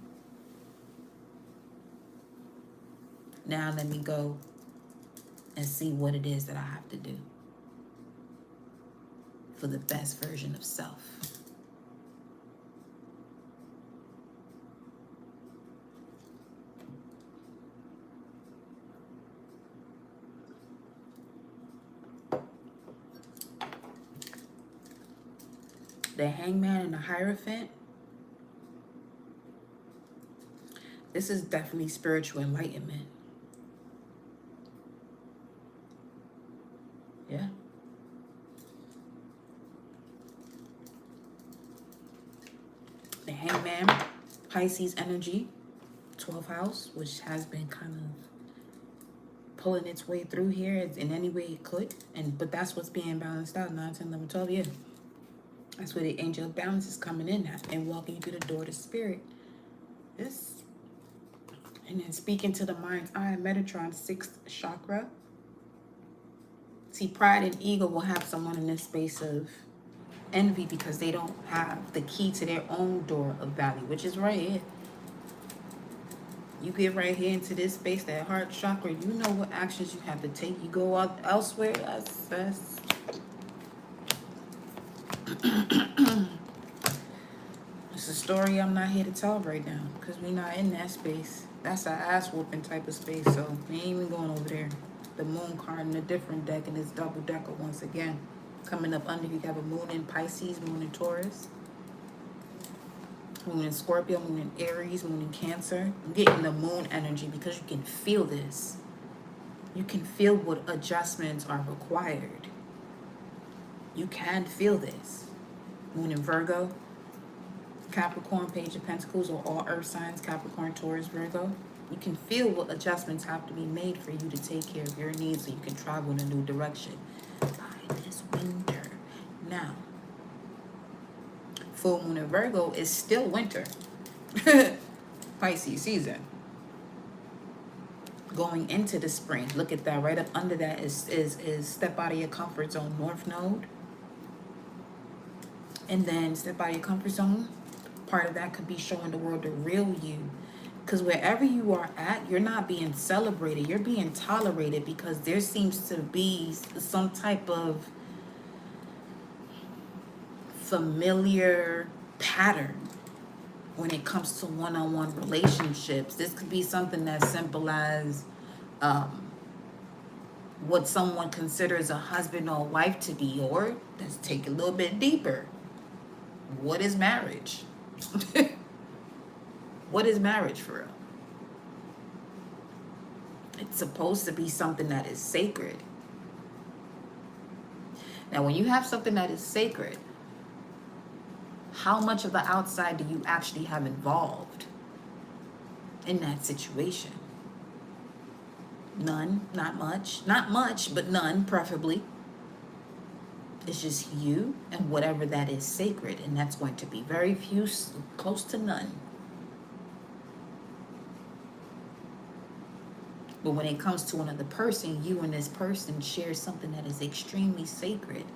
Now let me go and see what it is that I have to do for the best version of self. The Hangman and the Hierophant. This is definitely spiritual enlightenment. Yeah. The Hangman, Pisces energy, 12th house, which has been kind of pulling its way through here in any way it could. But that's what's being balanced out, 9, 10, 11, 12, yeah. That's where the angel of balance is coming in at and walking you through the door to spirit. This. And then speaking to the mind's eye, Metatron, 6th chakra. See, pride and ego will have someone in this space of envy because they don't have the key to their own door of value, which is right here. You get right here into this space, that heart chakra, you know what actions you have to take. You go out elsewhere, that's it's a story I'm not here to tell right now because we're not in that space. That's an ass whooping type of space, so we ain't even going over there. The moon card in a different deck, and it's double decker once again. Coming up under, you have a moon in Pisces, moon in Taurus, moon in Scorpio, moon in Aries, moon in Cancer. I'm getting the moon energy because you can feel this. You can feel what adjustments are required. You can feel this. Moon in Virgo, Capricorn, Page of Pentacles, or all earth signs, Capricorn, Taurus, Virgo. You can feel what adjustments have to be made for you to take care of your needs so you can travel in a new direction by this winter. Now, full moon in Virgo is still winter. Pisces season. Going into the spring. Look at that. Right up under that is step out of your comfort zone, North Node. And then step out of your comfort zone. Part of that could be showing the world the real you. Because wherever you are at, you're not being celebrated. You're being tolerated because there seems to be some type of familiar pattern when it comes to one-on-one relationships. This could be something that symbolizes what someone considers a husband or wife to be, or let's take it a little bit deeper. What is marriage? What is marriage for real? It's supposed to be something that is sacred. Now, when you have something that is sacred, how much of the outside do you actually have involved in that situation? None, not much. Not much, but none, preferably. It's just you and whatever that is sacred, and that's going to be very few, close to none. But when it comes to another person, you and this person share something that is extremely sacred.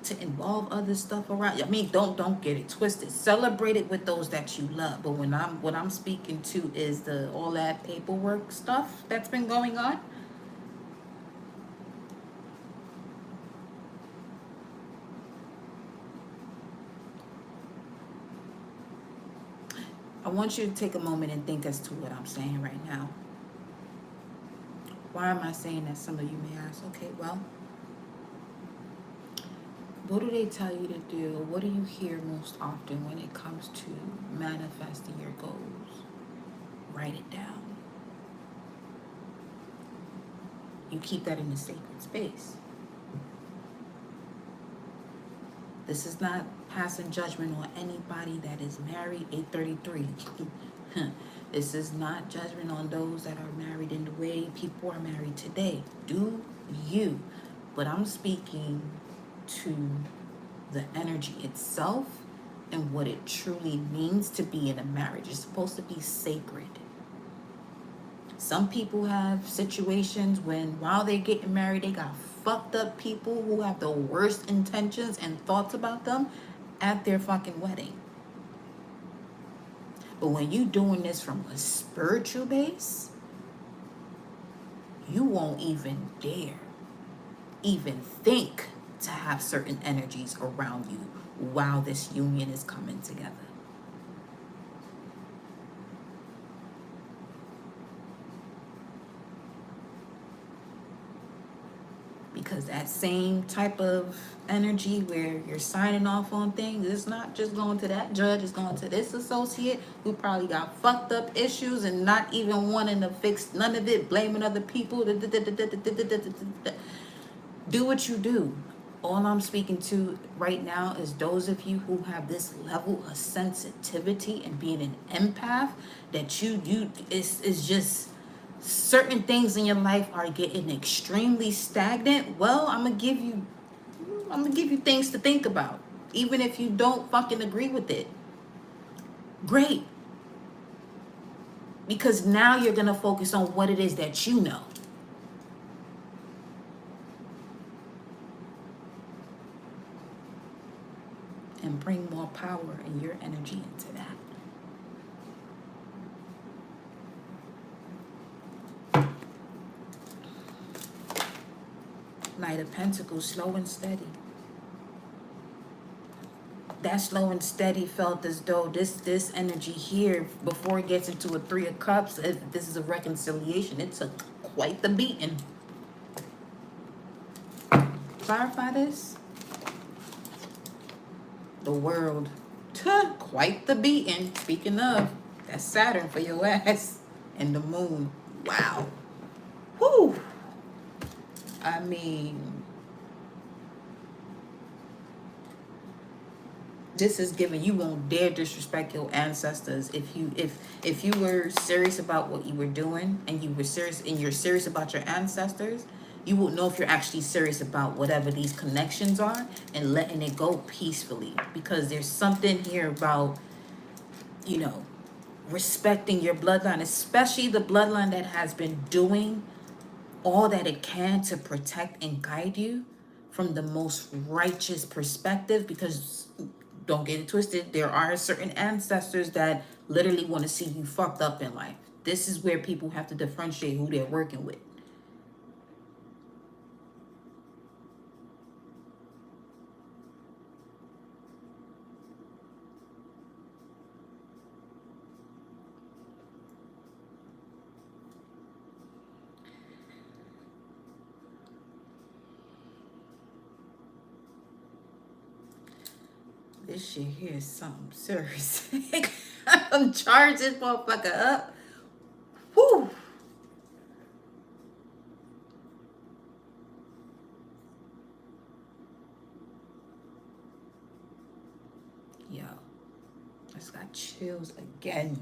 To involve other stuff around. I mean, don't get it twisted. Celebrate it with those that you love. But what I'm speaking to is all that paperwork stuff that's been going on. I want you to take a moment and think as to what I'm saying right now. Why am I saying that? Some of you may ask, okay, well, what do they tell you to do? What do you hear most often when it comes to manifesting your goals? Write it down. You keep that in a sacred space. This is not passing judgment on anybody that is married 833. This is not judgment on those that are married in the way people are married today. Do you. But I'm speaking to the energy itself and what it truly means to be in a marriage. It's supposed to be sacred. Some people have situations when while they're getting married, they got fucked up people who have the worst intentions and thoughts about them at their fucking wedding. But when you doing this from a spiritual base, you won't even dare even think to have certain energies around you while this union is coming together. Because that same type of energy where you're signing off on things, it's not just going to that judge, it's going to this associate who probably got fucked up issues and not even wanting to fix none of it, blaming other people. Do what you do. All I'm speaking to right now is those of you who have this level of sensitivity and being an empath, that it's just certain things in your life are getting extremely stagnant. Well, I'm gonna give you things to think about, even if you don't fucking agree with it. Great, because now you're gonna focus on what it is that you know. And bring more power and your energy into that. Knight of Pentacles, slow and steady. That slow and steady felt as though this energy here, before it gets into a Three of Cups, this is a reconciliation. It took quite the beating. Clarify this. The world. Tuh, quite the beating. Speaking of, that's Saturn for your ass. And the moon. Wow. Whew. I mean, this is given you won't dare disrespect your ancestors if you were serious about what you were doing and you were serious and you're serious about your ancestors, you will know if you're actually serious about whatever these connections are and letting it go peacefully, because there's something here about, you know, respecting your bloodline, especially the bloodline that has been doing all that it can to protect and guide you from the most righteous perspective. Because don't get it twisted, there are certain ancestors that literally want to see you fucked up in life. This is where people have to differentiate who they're working with. This shit here is something serious. I'm charged this motherfucker up. Whew. Yo, I just got chills again.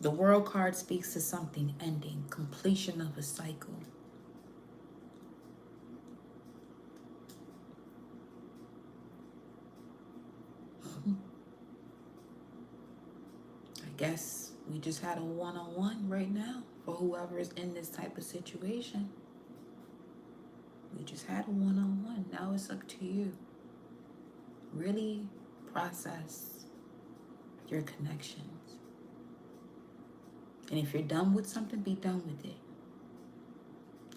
The World card speaks to something ending, completion of a cycle. I guess we just had a one-on-one right now for whoever is in this type of situation. We just had a one-on-one. Now it's up to you. Really process your connections. And if you're done with something, be done with it.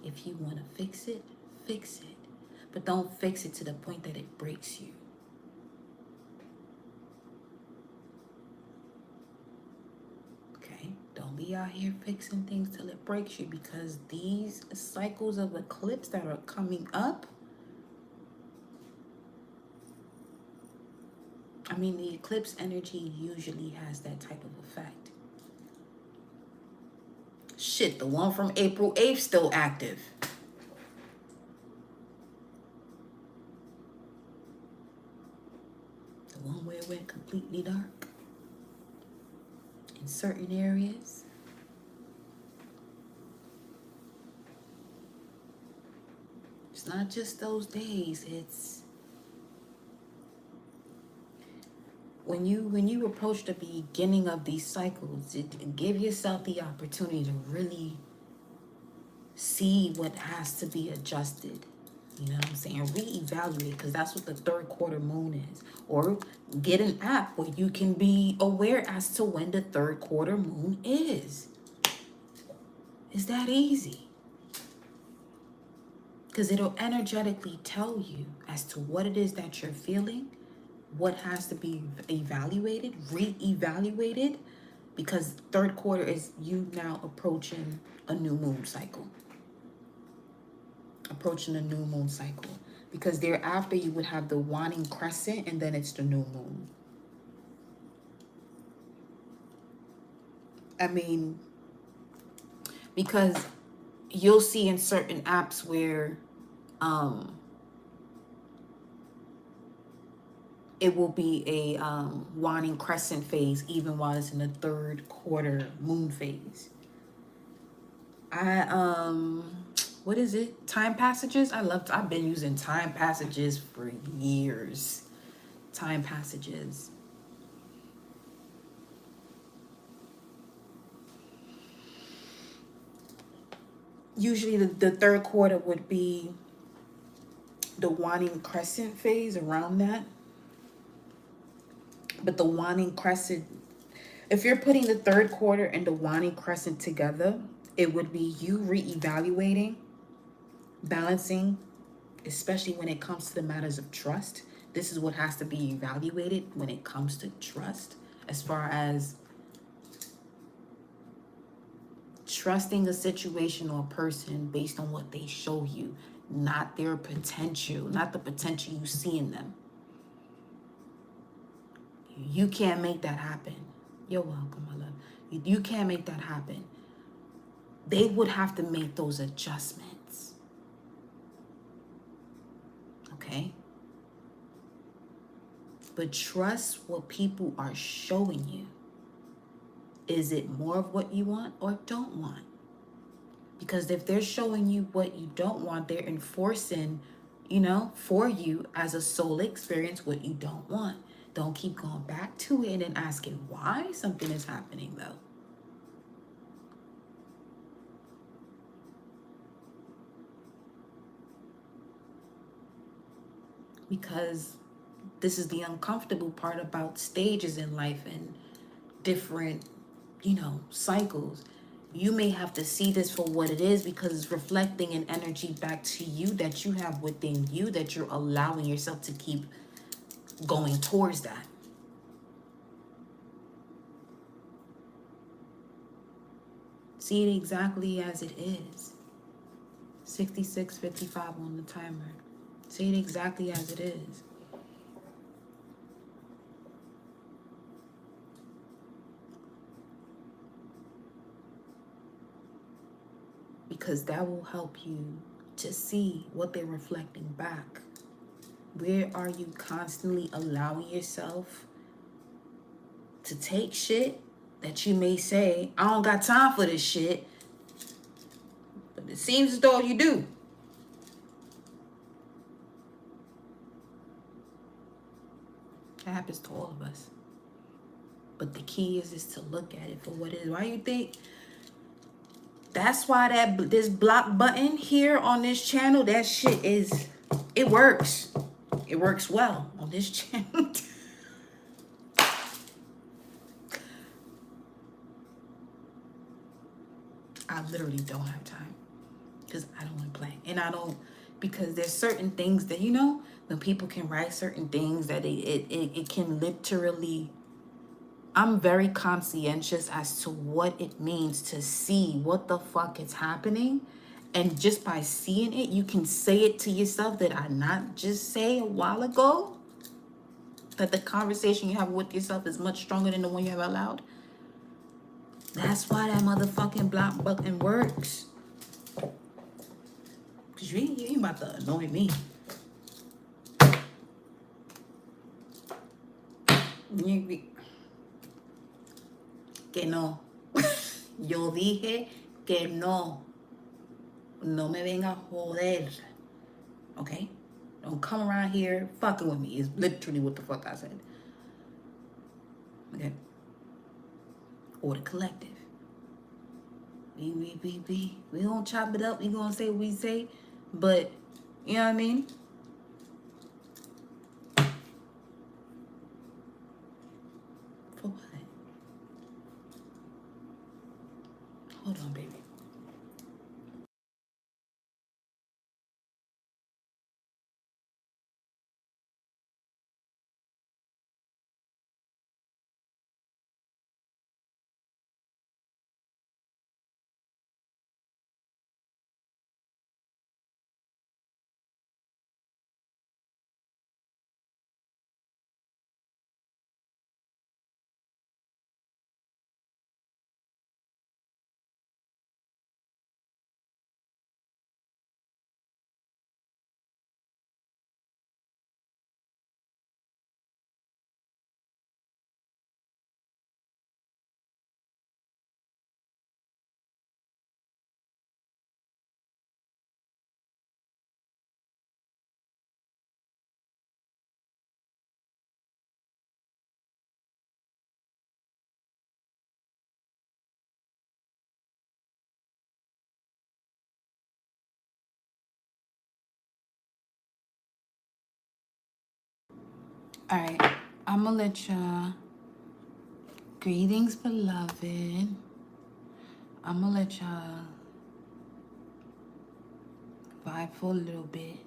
If you want to fix it, fix it. But don't fix it to the point that it breaks you. Okay? Don't be out here fixing things till it breaks you, because these cycles of eclipse that are coming up, I mean, the eclipse energy usually has that type of effect. Shit, the one from April 8th still active. The one where it went completely dark in certain areas. It's not just those days. It's when you approach the beginning of these cycles, give yourself the opportunity to really see what has to be adjusted. You know what I'm saying? Reevaluate, because that's what the third quarter moon is. Or get an app where you can be aware as to when the third quarter moon is. It's that easy. Because it'll energetically tell you as to what it is that you're feeling, what has to be evaluated, re-evaluated, because third quarter is you now approaching a new moon cycle. Approaching a new moon cycle. Because thereafter you would have the waning crescent, and then it's the new moon. I mean, because you'll see in certain apps where it will be a waning crescent phase even while it's in the third quarter moon phase. What is it? Time passages? I've been using time passages for years. Time passages. Usually the third quarter would be the waning crescent phase, around that. But the waning crescent, if you're putting the third quarter and the waning crescent together, it would be you reevaluating, balancing, especially when it comes to the matters of trust. This is what has to be evaluated when it comes to trust, as far as trusting a situation or a person based on what they show you, not their potential, not the potential you see in them. You can't make that happen. You're welcome, my love. You can't make that happen. They would have to make those adjustments. Okay? But trust what people are showing you. Is it more of what you want or don't want? Because if they're showing you what you don't want, they're enforcing, for you as a soul experience what you don't want. Don't keep going back to it and asking why something is happening, though. Because this is the uncomfortable part about stages in life and different, cycles. You may have to see this for what it is because it's reflecting an energy back to you that you have within you that you're allowing yourself to keep going towards that. See it exactly as it is. 66:55 on the timer. See it exactly as it is. Because that will help you to see what they're reflecting back. Where are you constantly allowing yourself to take shit that you may say, I don't got time for this shit, but it seems as though you do. That happens to all of us. But the key is to look at it for what it is. Why you think? That's why this block button here on this channel, that shit it works. It works well on this channel. I literally don't have time because I don't want to play. And I don't, because there's certain things that, when people can write certain things that it can literally, I'm very conscientious as to what it means to see what the fuck is happening. And just by seeing it, you can say it to yourself that I not just say a while ago, that the conversation you have with yourself is much stronger than the one you have out loud. That's why that motherfucking block button works. Because you ain't about to annoy me. Que no. Yo dije que no. No me venga a joder. Okay? Don't come around here fucking with me. It's literally what the fuck I said. Okay? Or the collective. We gonna chop it up. We gonna say what we say. But, you know what I mean? For what? Hold on, baby. All right. I'm gonna let y'all. Greetings, beloved. I'm gonna let y'all vibe for a little bit.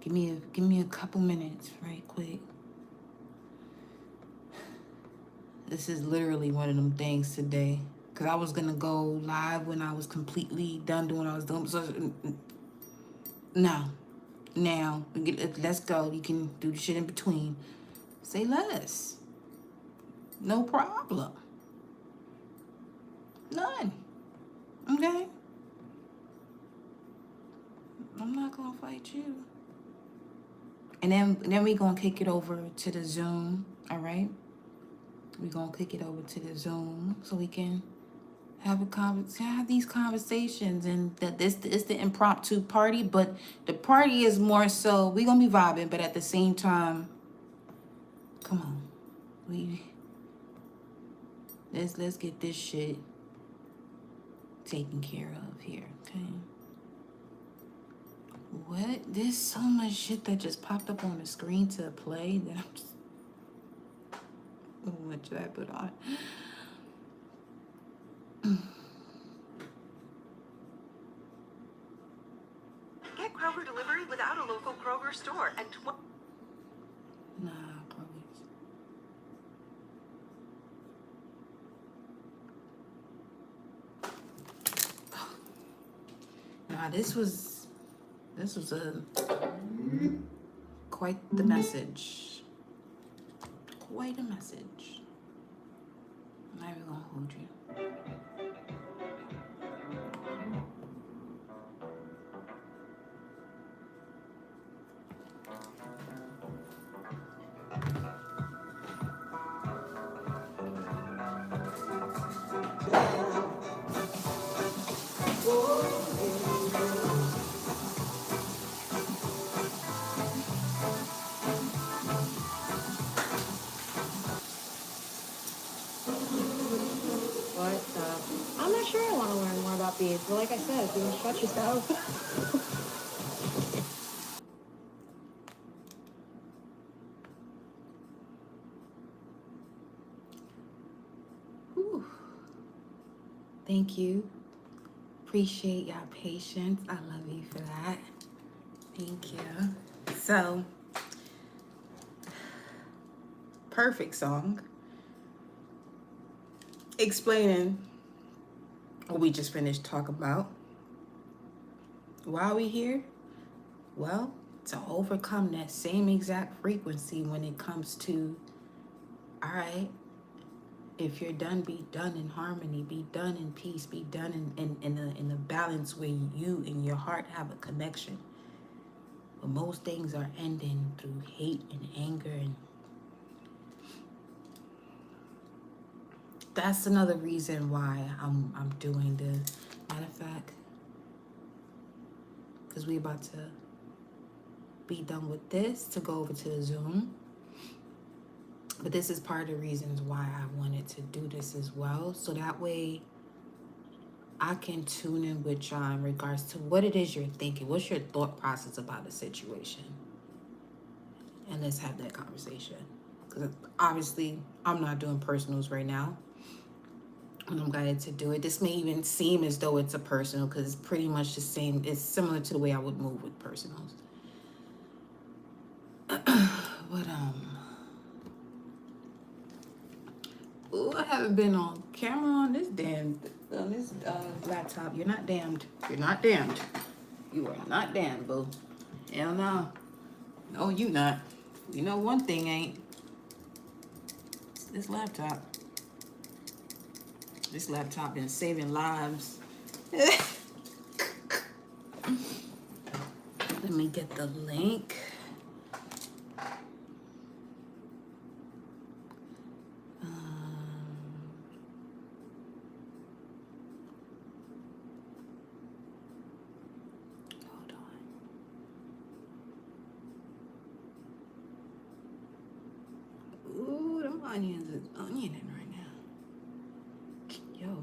Give me a couple minutes, right quick. This is literally one of them things today, because I was gonna go live when I was completely done doing what I was doing. So no, now let's go. You can do the shit in between. Say less. No problem. None. Okay. I'm not gonna fight you. And then we gonna kick it over to the Zoom. All right. We gonna kick it over to the Zoom so we can have these conversations, and that this is the impromptu party, but the party is more so we gonna be vibing, but at the same time, come on, let's get this shit taken care of here, okay? What? There's so much shit that just popped up on the screen to play that I'm just, what should I put on? Get Kroger delivery without a local Kroger store and Nah, Kroger's. Nah, this was a quite the message. Quite a message. I'm not even gonna hold you. I'm not sure I want to learn more about beads, but like I said, if you shut yourself. Whew. Thank you. Appreciate y'all patience. I love you for that. Thank you. So, perfect song. Explaining what we just finished talking about. Why are we here? Well, to overcome that same exact frequency when it comes to, all right, if you're done, be done in harmony, be done in peace, be done in a balance where you and your heart have a connection. But most things are ending through hate and anger, and that's another reason why I'm doing this. Matter of fact, because we about to be done with this to go over to the Zoom. But this is part of the reasons why I wanted to do this as well. So that way I can tune in with y'all in regards to what it is you're thinking. What's your thought process about the situation? And let's have that conversation. Because obviously I'm not doing personals right now. And I'm guided to do it. This may even seem as though it's a personal because it's pretty much the same. It's similar to the way I would move with personals. But ooh, I haven't been on camera on this laptop. You're not damned. You're not damned. You are not damned, boo. Hell no. No, you not. You know one thing ain't. It's this laptop. This laptop been saving lives. Let me get the link. Hold on. Ooh, them onions is onioning right now. Yo. No.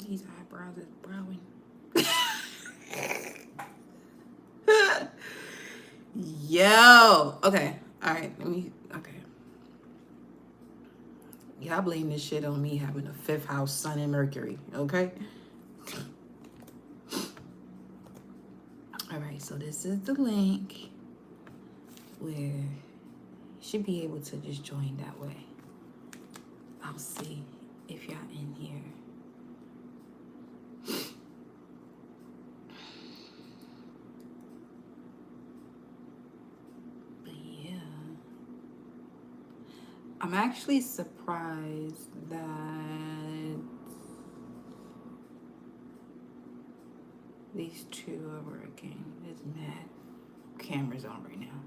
These eyebrows is browing. Yo. Okay. All right. Okay. Y'all blame this shit on me having a 5th house sun and Mercury. Okay. All right. So this is the link where you should be able to just join that way. I'll see if y'all in here. But yeah. I'm actually surprised that these two are working. There's mad cameras on right now.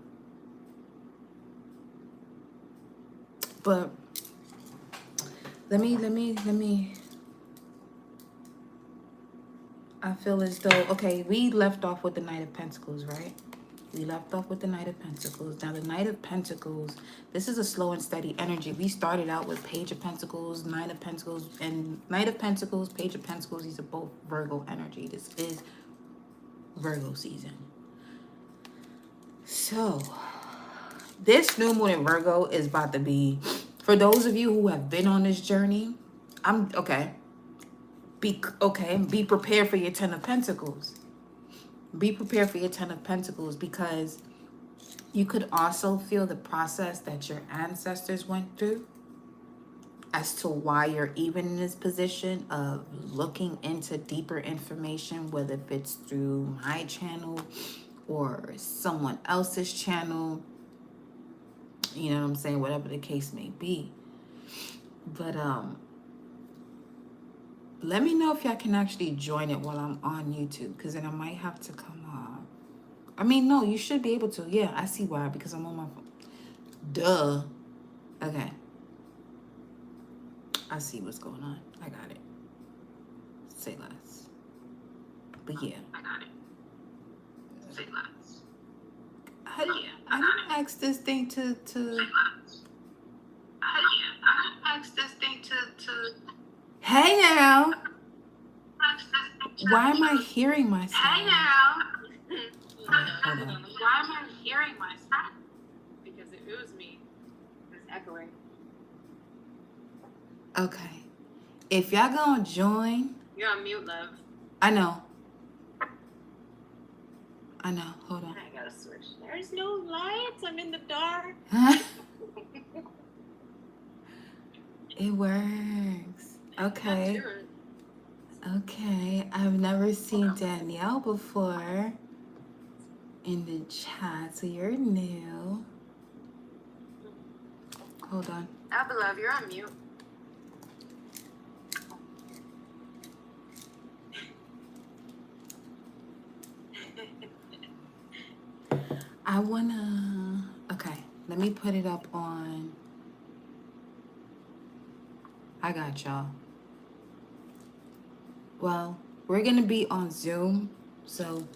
But let me. I feel as though, okay, we left off with the Knight of Pentacles, right? We left off with the Knight of Pentacles. Now, the Knight of Pentacles, this is a slow and steady energy. We started out with Page of Pentacles, Knight of Pentacles, and Knight of Pentacles, Page of Pentacles. These are both Virgo energy. This is Virgo season. So, this new moon in Virgo is about to be, for those of you who have been on this journey, be prepared for your 10 of Pentacles. Be prepared for your 10 of Pentacles, because you could also feel the process that your ancestors went through as to why you're even in this position of looking into deeper information, whether if it's through my channel or someone else's channel, you know what I'm saying, whatever the case may be. But let me know if y'all can actually join it while I'm on YouTube, because then I might have to come off. I mean, no, you should be able to. Yeah, I see why, because I'm on my phone. Duh. Okay. I see what's going on. I got it. Say less. But yeah. I got it. Say less. I didn't ask this thing to Say less. I didn't ask this thing to Hey now. Why am I hearing myself? Hey now. Hold on. Why am I hearing myself? Because it was me. It's echoing. Okay. If y'all gonna join. You're on mute, love. I know. Hold on. I gotta switch. There's no lights. I'm in the dark. It works. Okay. Okay. I've never seen Danielle before in the chat, so you're new. Hold on. Alba, love, you're on mute. I wanna, okay, let me put it up on, I got y'all. Well, we're gonna be on Zoom, so